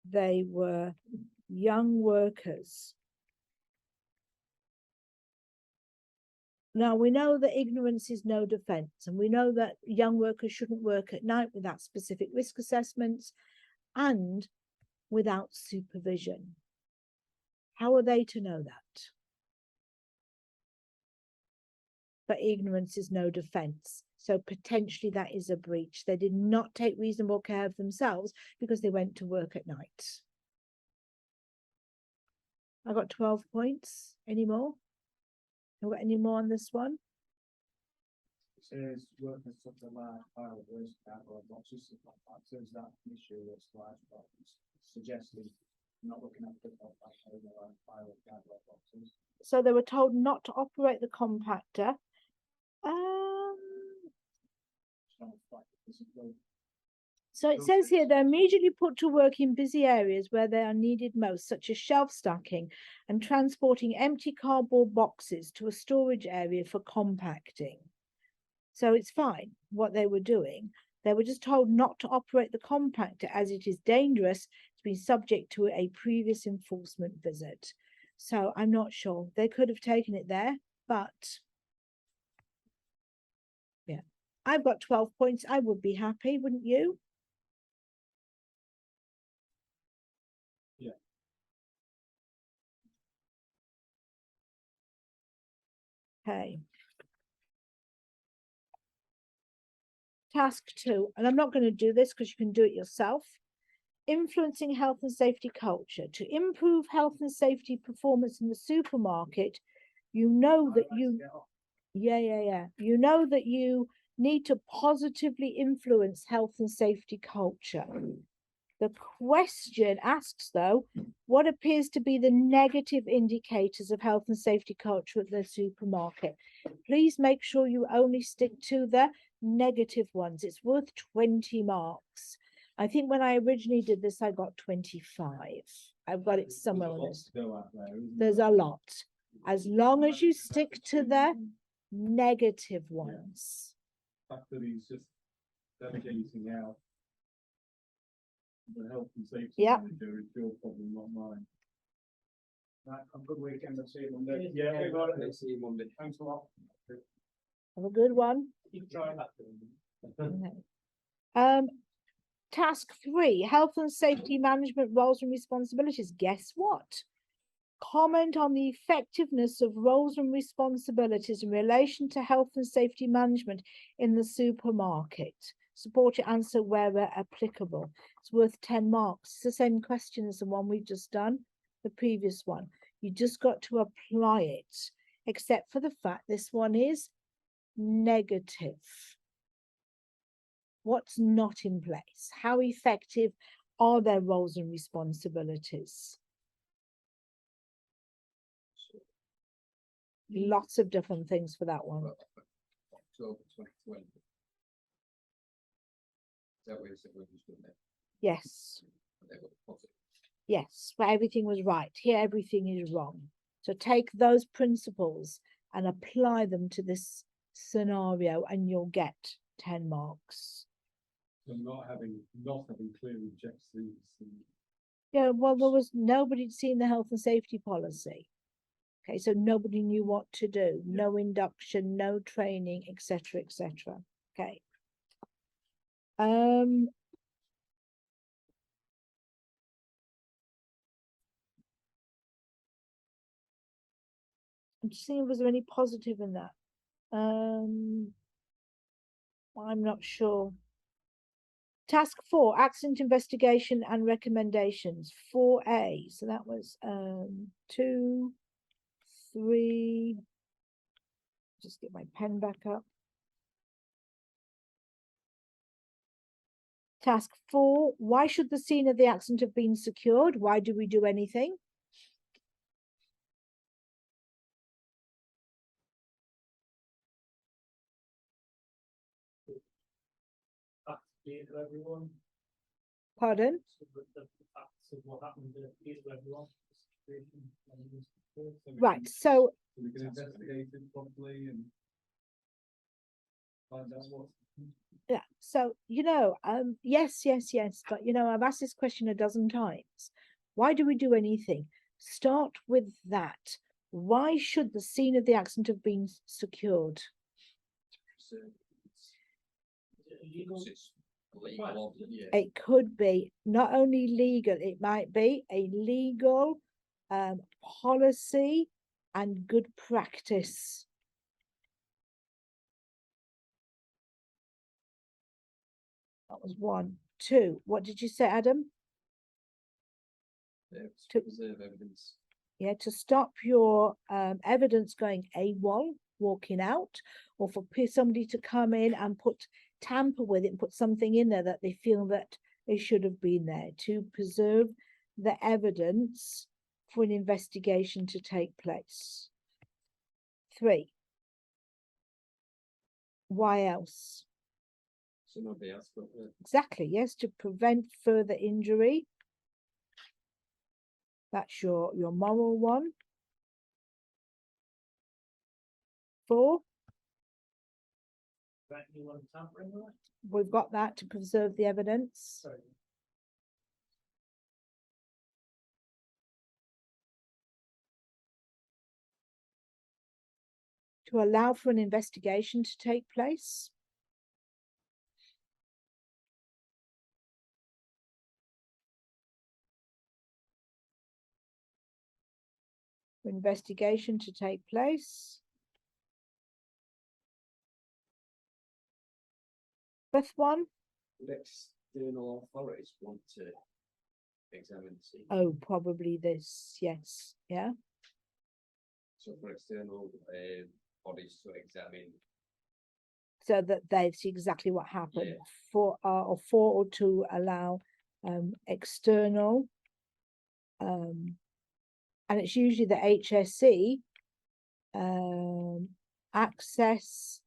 they were young workers. Now, we know that ignorance is no defense, and we know that young workers shouldn't work at night without specific risk assessments and without supervision. How are they to know that? But ignorance is no defense. So potentially that is a breach. They did not take reasonable care of themselves because they went to work at night. I got 12 points. Any more? Have we got any more on this one? It says workers took a large pile of waste out of boxes and compactors. That issue was large problems, suggesting Not looking at the file of cardboard boxes. So they were told not to operate the compactor. So it says here they're immediately put to work in busy areas where they are needed most, such as shelf stacking and transporting empty cardboard boxes to a storage area for compacting. So it's fine what they were doing. They were just told not to operate the compactor as it is dangerous to be subject to a previous enforcement visit. So I'm not sure. They could have taken it there, but yeah, I've got 12 points. I would be happy, wouldn't you? Yeah. Okay. Task 2, and I'm not going to do this because you can do it yourself. Influencing health and safety culture. To improve health and safety performance in the supermarket, you know that you, you know that you need to positively influence health and safety culture. The question asks, though, what appears to be the negative indicators of health and safety culture at the supermarket? Please make sure you only stick to the negative ones. It's worth 20 marks. I think when I originally did this, I got 25. I've got it somewhere on this. There's a lot. As long as you stick to the negative ones. The fact that he's just delegating out the health and safety manager is your problem, not mine. Right, have a good weekend. I'll see you Monday. Yeah, we got it. See you Monday. Thanks a lot. Have a good one. Keep trying that. Okay. Task 3, health and safety management roles and responsibilities. Guess what? Comment on the effectiveness of roles and responsibilities in relation to health and safety management in the supermarket. Support your answer wherever applicable. It's worth 10 marks. It's the same question as the one we've just done, the previous one. You just got to apply it, except for the fact this one is negative. What's not in place? How effective are their roles and responsibilities? Lots of different things for that one. October 2020. Is that what you said when you stood there? Yes. They were positive. Yes, but everything was right. Here, everything is wrong. So take those principles and apply them to this scenario and you'll get 10 marks. So not having clear objectives and Yeah, well, there was nobody seen the health and safety policy. Okay, so nobody knew what to do. No induction, no training, etc., etc. Okay. I'm just seeing if there's any positive in that. I'm not sure. Task 4, accident investigation and recommendations. 4A. So that was 2, 3. Just get my pen back up. Task 4, why should the scene of the accident have been secured? Why do we do anything? That's clear to everyone. Pardon? So the facts of what happened are clear to everyone. Right, so we can investigate it properly and find out what. yeah, so yes, but I've asked this question a dozen times. Why do we do anything? Start with that. Why should the scene of the accident have been secured? It could be not only legal, it might be a legal policy and good practice. That was 1. 2. What did you say, Adam? To preserve evidence. Yeah, to stop your evidence going AWOL, walking out, or for somebody to come in and tamper with it and put something in there that they feel that it should have been there, to preserve the evidence for an investigation to take place. 3. Why else? So nobody else got the. Exactly, yes, to prevent further injury. That's your moral one. 4, Anyone tampering with it? we've got that to preserve the evidence. Sorry. To allow for an investigation to take place. For investigation to take place. 5th one, Would external authorities want to examine the scene? oh, probably this, yes, yeah. So for external bodies to examine. So that they see exactly what happened. Yeah. or to allow external, and it's usually the HSE access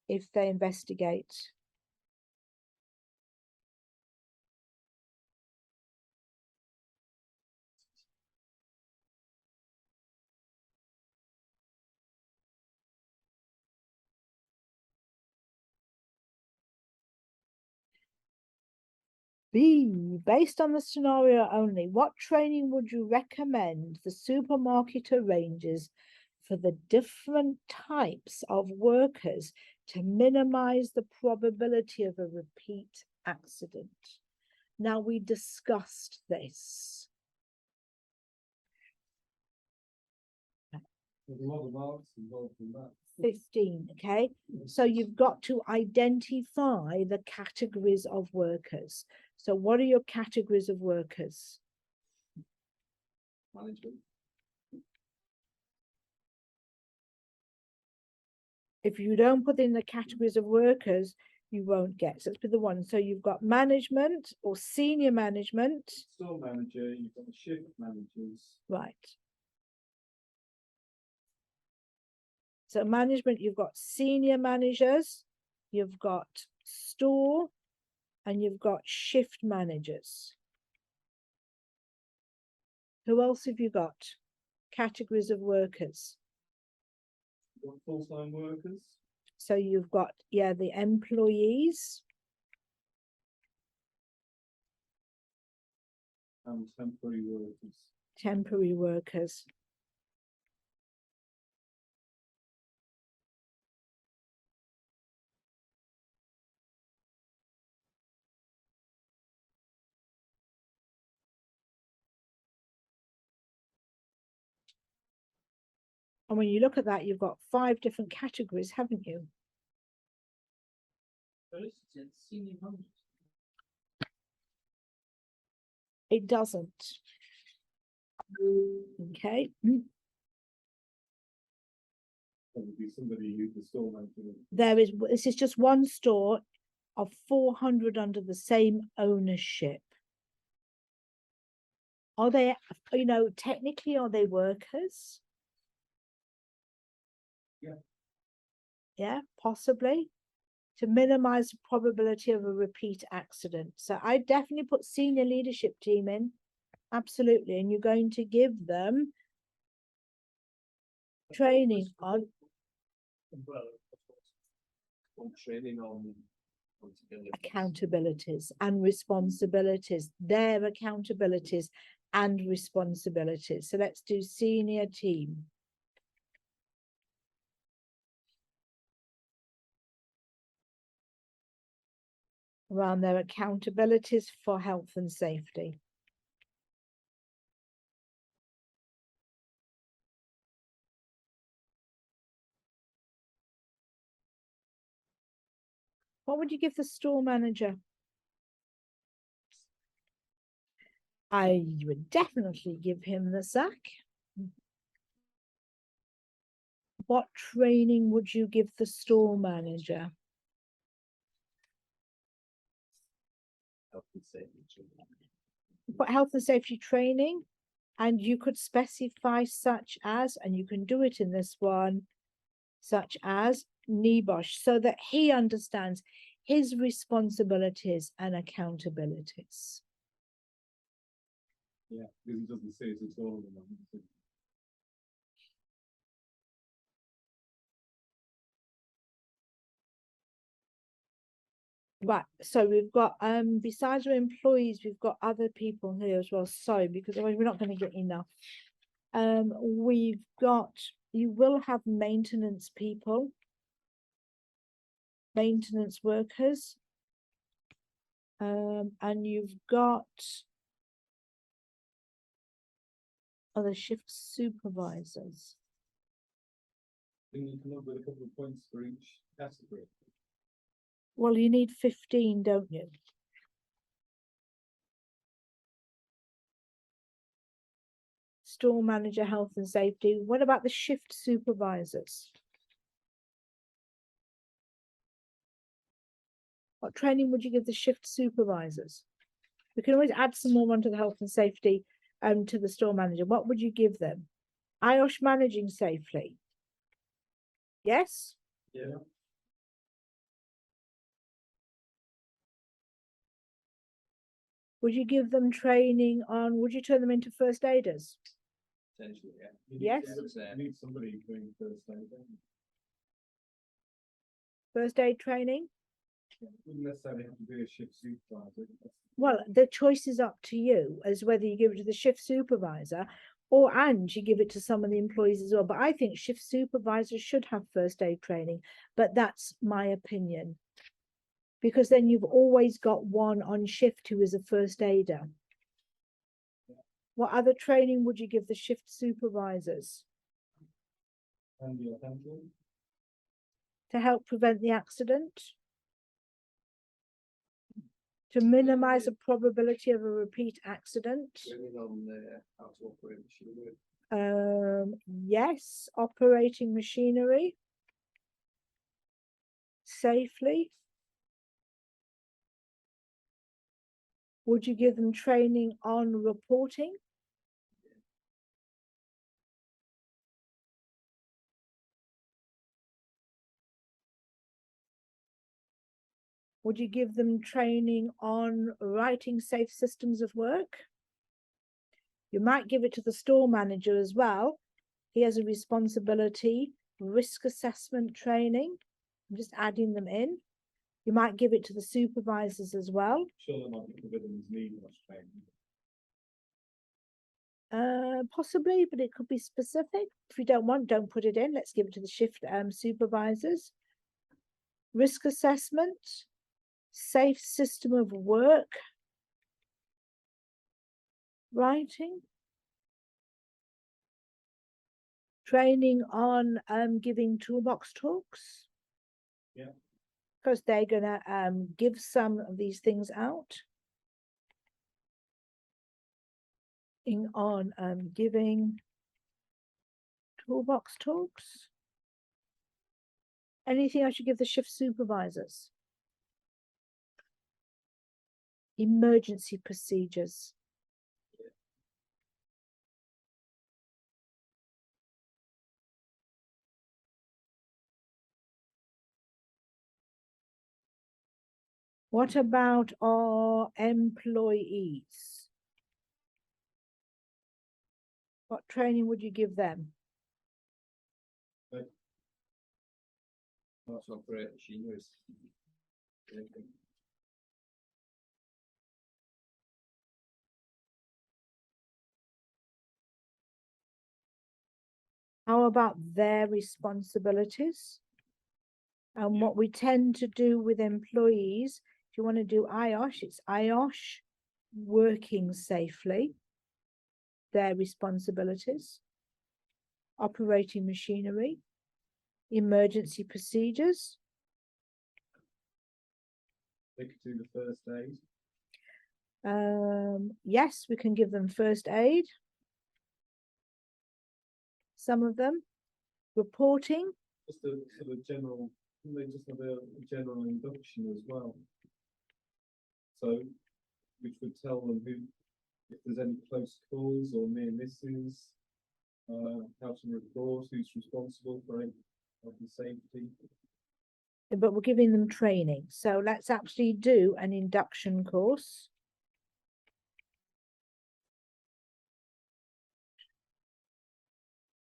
if they investigate. B, based on the scenario only, what training would you recommend the supermarket arranges for the different types of workers to minimize the probability of a repeat accident? Now, we discussed this. There's a lot of marks involved in that. 15, okay? So you've got to identify the categories of workers. So what are your categories of workers? Management. If you don't put in the categories of workers, you won't get. So let's put the one. So you've got management or senior management. Store manager, you've got the shift managers. Right. So management, you've got senior managers, you've got store, and you've got shift managers. Who else have you got? Categories of workers. You've got full-time workers So you've got, yeah, the employees, and temporary workers. temporary workers. And when you look at that, you've got 5 different categories, haven't you? Senior managers. It doesn't. Okay. That would be somebody who's the store manager. This is just one store of 400 under the same ownership. Are they, technically, are they workers? Yeah. Yeah, possibly. To minimize the probability of a repeat accident. So I definitely put senior leadership team in. Absolutely. And you're going to give them training on Training on accountabilities and responsibilities, their accountabilities and responsibilities. So let's do senior team. Around their accountabilities for health and safety. What would you give the store manager? I would definitely give him the sack. What training would you give the store manager? health and safety. But health and safety training, and you could specify such as, and you can do it in this one, such as Nebosh, so that he understands his responsibilities and accountabilities. Yeah, because he doesn't say it at all. in them. Right, so we've got besides our employees, we've got other people here as well. So because otherwise we're not going to get enough. We've got, you will have maintenance people, maintenance workers, and you've got other shift supervisors. Then you come up with a couple of points for each category. Well, you need 15, don't you? Store manager, health and safety. What about the shift supervisors? What training would you give the shift supervisors? We can always add some more onto the health and safety to the store manager. What would you give them? IOSH managing safely. Yes? Yeah. Would you give them training on, would you turn them into first aiders? Potentially, yeah. Yes. You need somebody doing first aid. don't you? First aid training? Wouldn't necessarily have to be a shift supervisor. Well, the choice is up to you as whether you give it to the shift supervisor and you give it to some of the employees as well. But I think shift supervisors should have first aid training, but that's my opinion. Because then you've always got one on shift who is a first aider. What other training would you give the shift supervisors? And your handling. To help prevent the accident? To minimize the probability of a repeat accident? Training on how to operate machinery. Yes, operating machinery safely. Would you give them training on reporting? Would you give them training on writing safe systems of work? You might give it to the store manager as well. He has a responsibility, risk assessment training. I'm just adding them in. You might give it to the supervisors as well. Sure, that might be covered in his Nebosh training. Possibly, but it could be specific. If you don't want, don't put it in. Let's give it to the shift supervisors. Risk assessment, safe system of work, writing, training on giving toolbox talks. Yeah. Because they're gonna give some of these things out. On giving toolbox talks. Anything I should give the shift supervisors? Emergency procedures. What about our employees? What training would you give them? How to operate machinery. How about their responsibilities? And what we tend to do with employees, if you want to do IOSH, it's IOSH working safely, their responsibilities, operating machinery, emergency procedures. They could do the first aid. Yes, we can give them first aid. Some of them. Reporting. Just a sort of general, they just have a general induction as well. So, which would tell them if there's any close calls or near misses, how to report, who's responsible for it, of the safety. But we're giving them training. So let's actually do an induction course.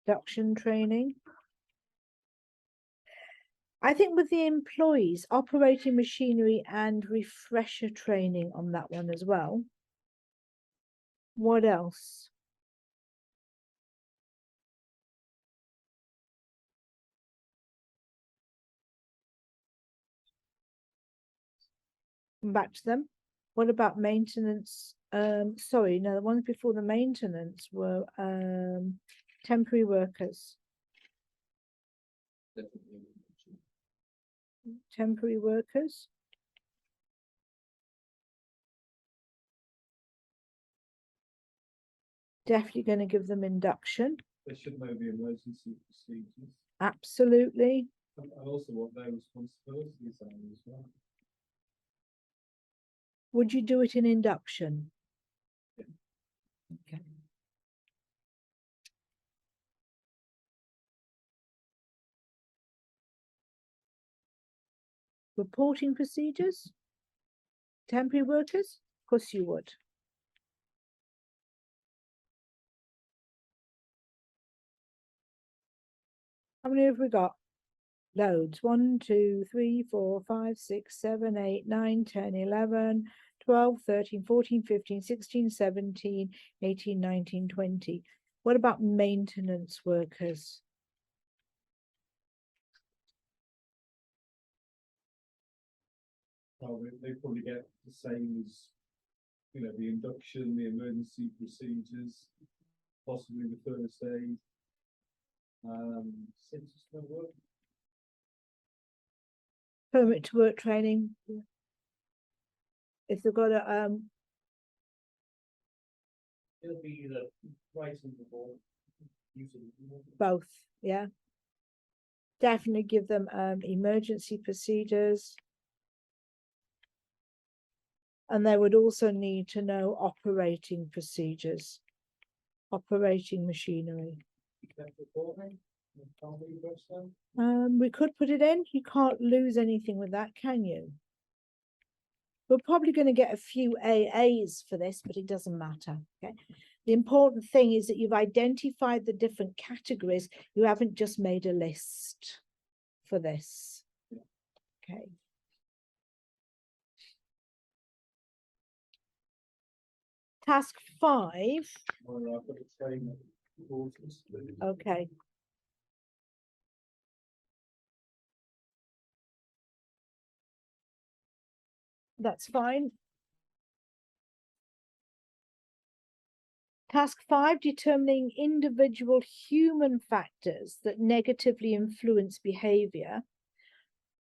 Induction training. I think with the employees, operating machinery and refresher training on that one as well. What else? Come back to them. What about maintenance? Sorry, no, the ones before the maintenance were temporary workers. Definitely. Temporary workers. Definitely going to give them induction. They should know the emergency procedures. Absolutely. And also what their responsibilities are as well. Would you do it in induction? Yeah. Okay. Reporting procedures? Temporary workers? Of course you would. How many have we got? Loads. 1, 2, 3, 4, 5, 6, 7, 8, 9, 10, 11, 12, 13, 14, 15, 16, 17, 18, 19, 20. What about maintenance workers? Well, they probably get the same as, you know, the induction, the emergency procedures, possibly the first aid. Census number. Permit to work training. If they've got a It'll be either writing or using. both, yeah. Definitely give them emergency procedures. And they would also need to know operating procedures, operating machinery. We could put it in. You can't lose anything with that, can you? We're probably going to get a few AAs for this, but it doesn't matter. Okay. The important thing is that you've identified the different categories. You haven't just made a list for this. Okay. Task 5. Okay. That's fine. Task 5, determining individual human factors that negatively influence behavior.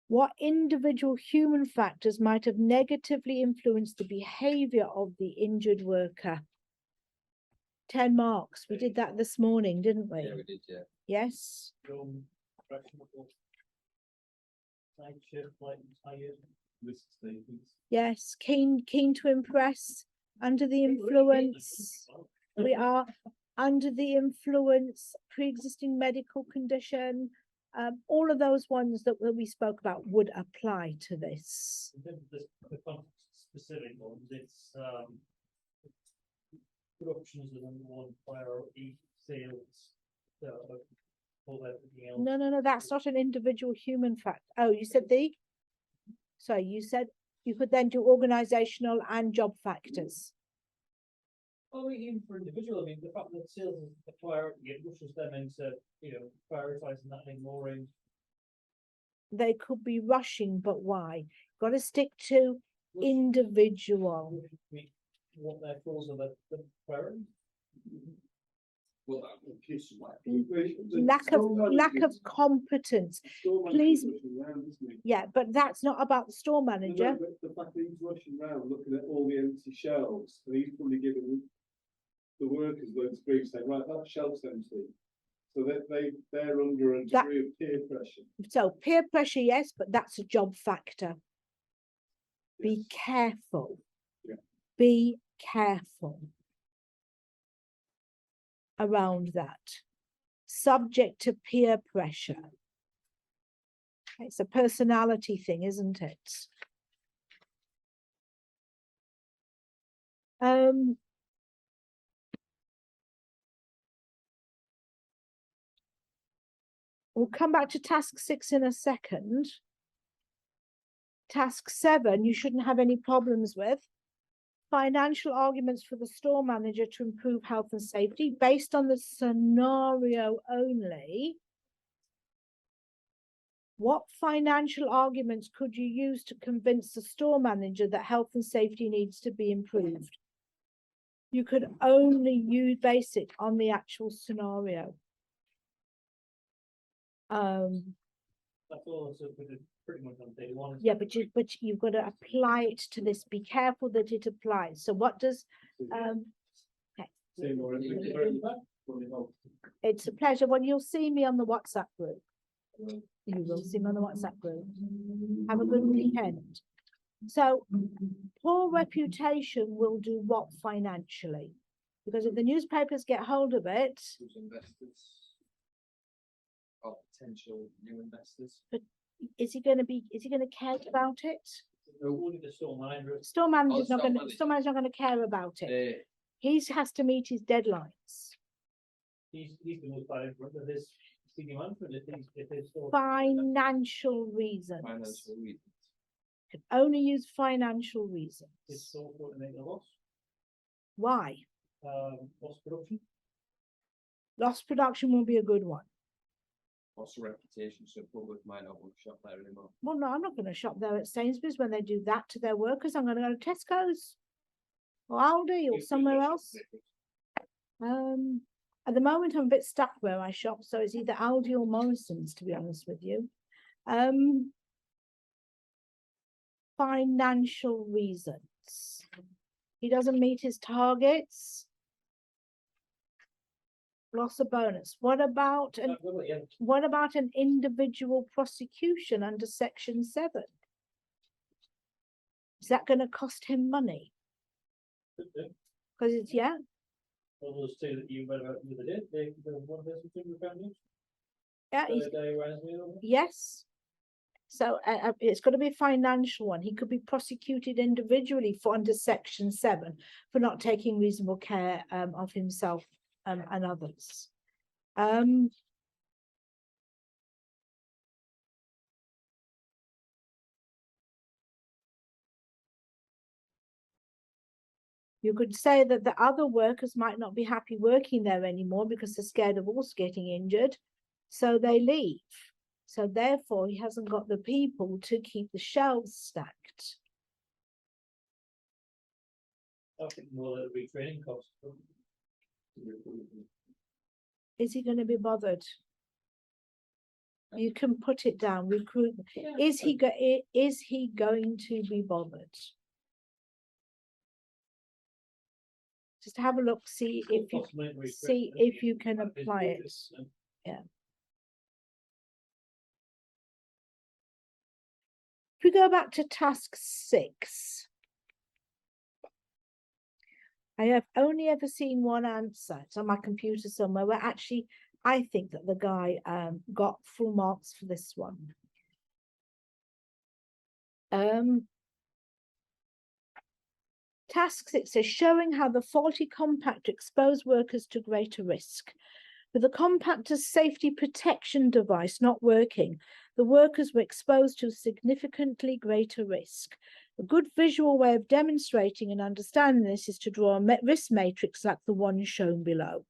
What individual human factors might have negatively influenced the behavior of the injured worker? 10 marks. We did that this morning, didn't we? Yeah, we did, yeah. Yes. Yes. Keen to impress. Under the influence. We are under the influence, pre-existing medical condition. All of those ones that we spoke about would apply to this. In terms of the specific ones, it's options are number one priority, sales, all everything else. No, that's not an individual human fact. Oh, you said so you said you could then do organizational and job factors. Well, even for individual, I mean, the fact that sales is a priority, it pushes them into, you know, prioritizing that, ignoring. They could be rushing, but why? Got to stick to individual. What their goals are, the priority. Well, Lack of competence. Please. Yeah, but that's not about the store manager. No, but the fact that he's rushing around looking at all the empty shelves, and he's probably giving the workers loads of grief saying, right, that shelf's empty. So they're under a degree of peer pressure. So peer pressure, yes, but that's a job factor. Yes. Be careful. Yeah. Be careful. around that. Subject to peer pressure. It's a personality thing, isn't it? We'll come back to task 6 in a second. Task 7, you shouldn't have any problems with. Financial arguments for the store manager to improve health and safety based on the scenario only. What financial arguments could you use to convince the store manager that health and safety needs to be improved? You could only base it on the actual scenario. That's also pretty much on day one. Yeah, but you've got to apply it to this. Be careful that it applies. So what does okay. Say more. It's a pleasure. Well, you'll see me on the WhatsApp group. You will see me on the WhatsApp group. Have a good weekend. So poor reputation will do what financially? Because if the newspapers get hold of it, Investors or potential new investors. is he going to care about it? Only the store manager. Store manager's store not going to, manager. store manager's not going to care about it. Uh, He has to meet his deadlines. He's the most bad in front of his senior management if his store. Financial reasons. financial reasons. Can only use financial reasons. His store coordinator loss. Why? Lost production. Lost production will be a good one. Also reputation, so public might not want to shop there anymore. Well, no, I'm not going to shop there at Sainsbury's when they do that to their workers. I'm going to go to Tesco's or Aldi or somewhere else. At the moment, I'm a bit stuck where I shop, so it's either Aldi or Morrison's, to be honest with you. Financial reasons. He doesn't meet his targets. Loss of bonus. What about an individual prosecution under Section 7? Is that going to cost him money? Because it's All those two that you read about the other day, the one person thing we found yeah, yes. So it's got to be a financial one. He could be prosecuted individually for under Section 7 for not taking reasonable care of himself and others. You could say that the other workers might not be happy working there anymore because they're scared of also getting injured, so they leave. So therefore, he hasn't got the people to keep the shelves stacked. I think more that retraining costs. Is he going to be bothered? You can put it down. Recruitment. Is he going to be bothered? Just have a look. See if you can apply it. Yeah. If we go back to task 6, I have only ever seen one answer. It's on my computer somewhere where actually I think that the guy got full marks for this one. Task 6 says showing how the faulty compactor exposed workers to greater risk. With the compactor's safety protection device not working, the workers were exposed to significantly greater risk. A good visual way of demonstrating and understanding this is to draw a risk matrix like the one shown below.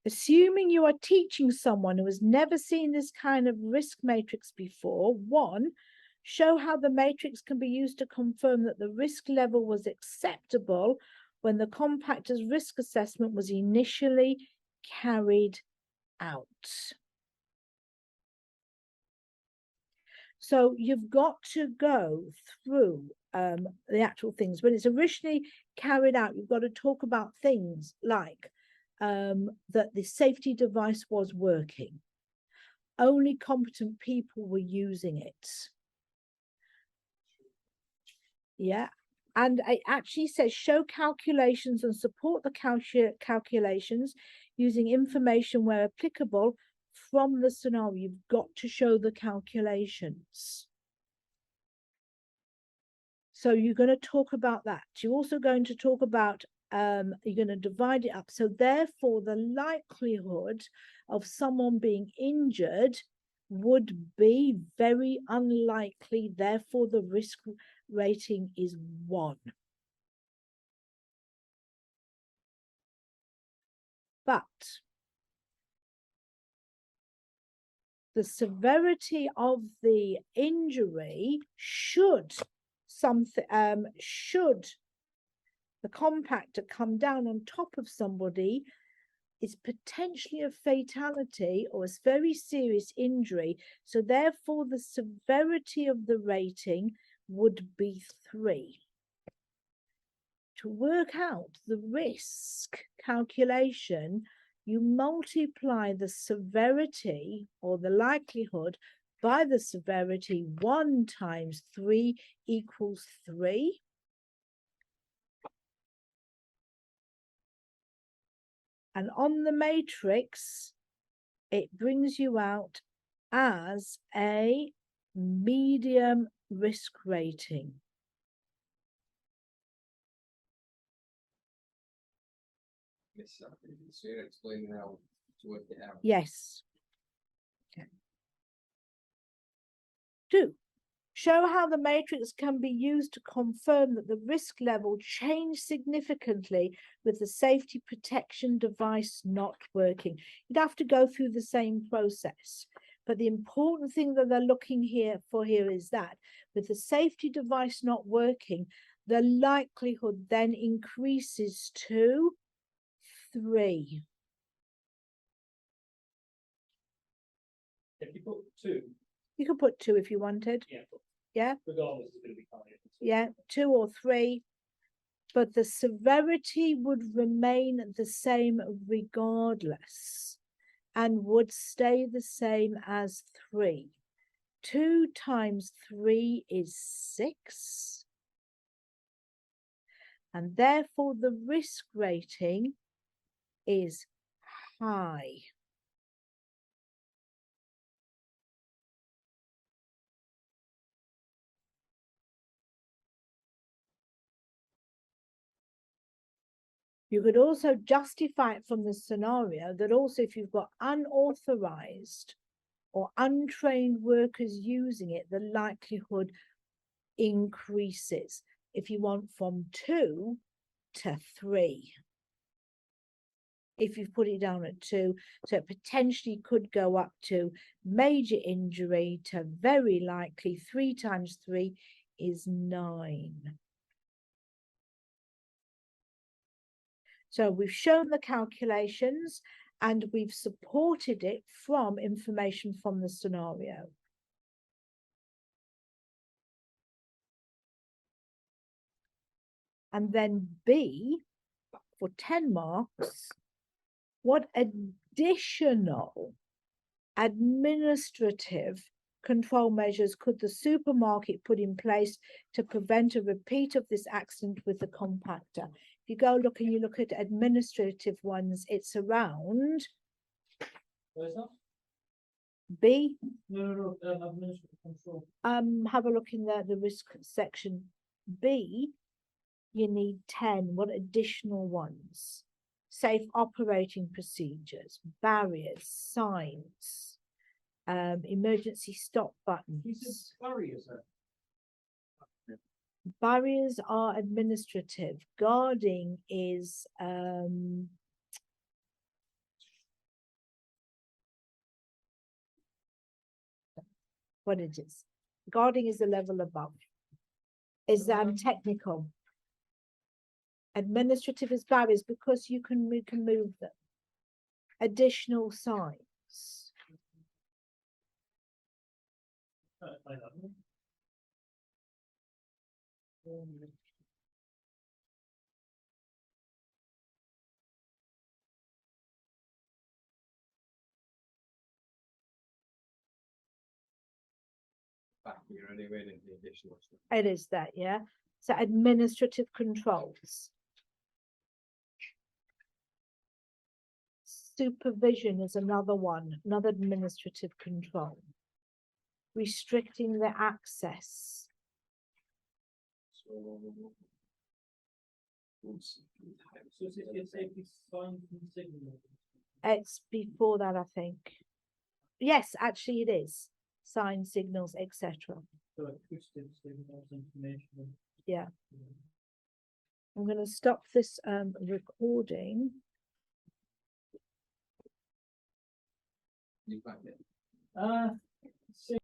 Assuming you are teaching someone who has never seen this kind of risk matrix before, 1, show how the matrix can be used to confirm that the risk level was acceptable when the compactor's risk assessment was initially carried out. So you've got to go through the actual things. When it's originally carried out, you've got to talk about things like that the safety device was working. Only competent people were using it. Yeah. And it actually says show calculations and support the calculations using information where applicable from the scenario. You've got to show the calculations. So you're going to talk about that. You're also going to talk about, you're going to divide it up. So therefore, the likelihood of someone being injured would be very unlikely. Therefore, the risk rating is 1. But the severity of the injury should the compactor come down on top of somebody is potentially a fatality or a very serious injury. So therefore, the severity of the rating would be 3. To work out the risk calculation, you multiply the severity or the likelihood by the severity. 1 times 3 equals 3. And on the matrix, it brings you out as a medium risk rating. Yes, so you're explaining how to work it out. Yes. Okay. 2. Show how the matrix can be used to confirm that the risk level changed significantly with the safety protection device not working. You'd have to go through the same process. But the important thing that they're looking for here is that with the safety device not working, the likelihood then increases to 3. If you put 2, You could put 2 if you wanted. yeah, Yeah. regardless, it's going to be higher. Yeah, 2 or 3, but the severity would remain the same regardless and would stay the same as 3. 2 times 3 is 6. And therefore the risk rating is high. You could also justify it from the scenario that also if you've got unauthorized or untrained workers using it, the likelihood increases. If you want from 2 to 3. If you've put it down at 2, so it potentially could go up to major injury to very likely 3 times 3 is 9. So we've shown the calculations and we've supported it from information from the scenario. And then B, for 10 marks, what additional administrative control measures could the supermarket put in place to prevent a repeat of this accident with the compactor? If you go look and you look at administrative ones, it's around Where's that? B. No, administrative control. Have a look in the risk section. B, you need 10. What additional ones? Safe operating procedures, barriers, signs, emergency stop buttons. Barriers. Barriers are administrative. Guarding is what it is. Guarding is the level above. Is technical. Administrative is barriers because you can move them. Additional signs. Back here anyway, in the additional stuff. It is that, yeah. So administrative controls. Supervision is another one, another administrative control. Restricting the access. So it's safety signs and signals. It's before that, I think. Yes, actually it is. Signs, signals, etc. So acoustic signals, information. Yeah. I'm going to stop this recording. You back it. See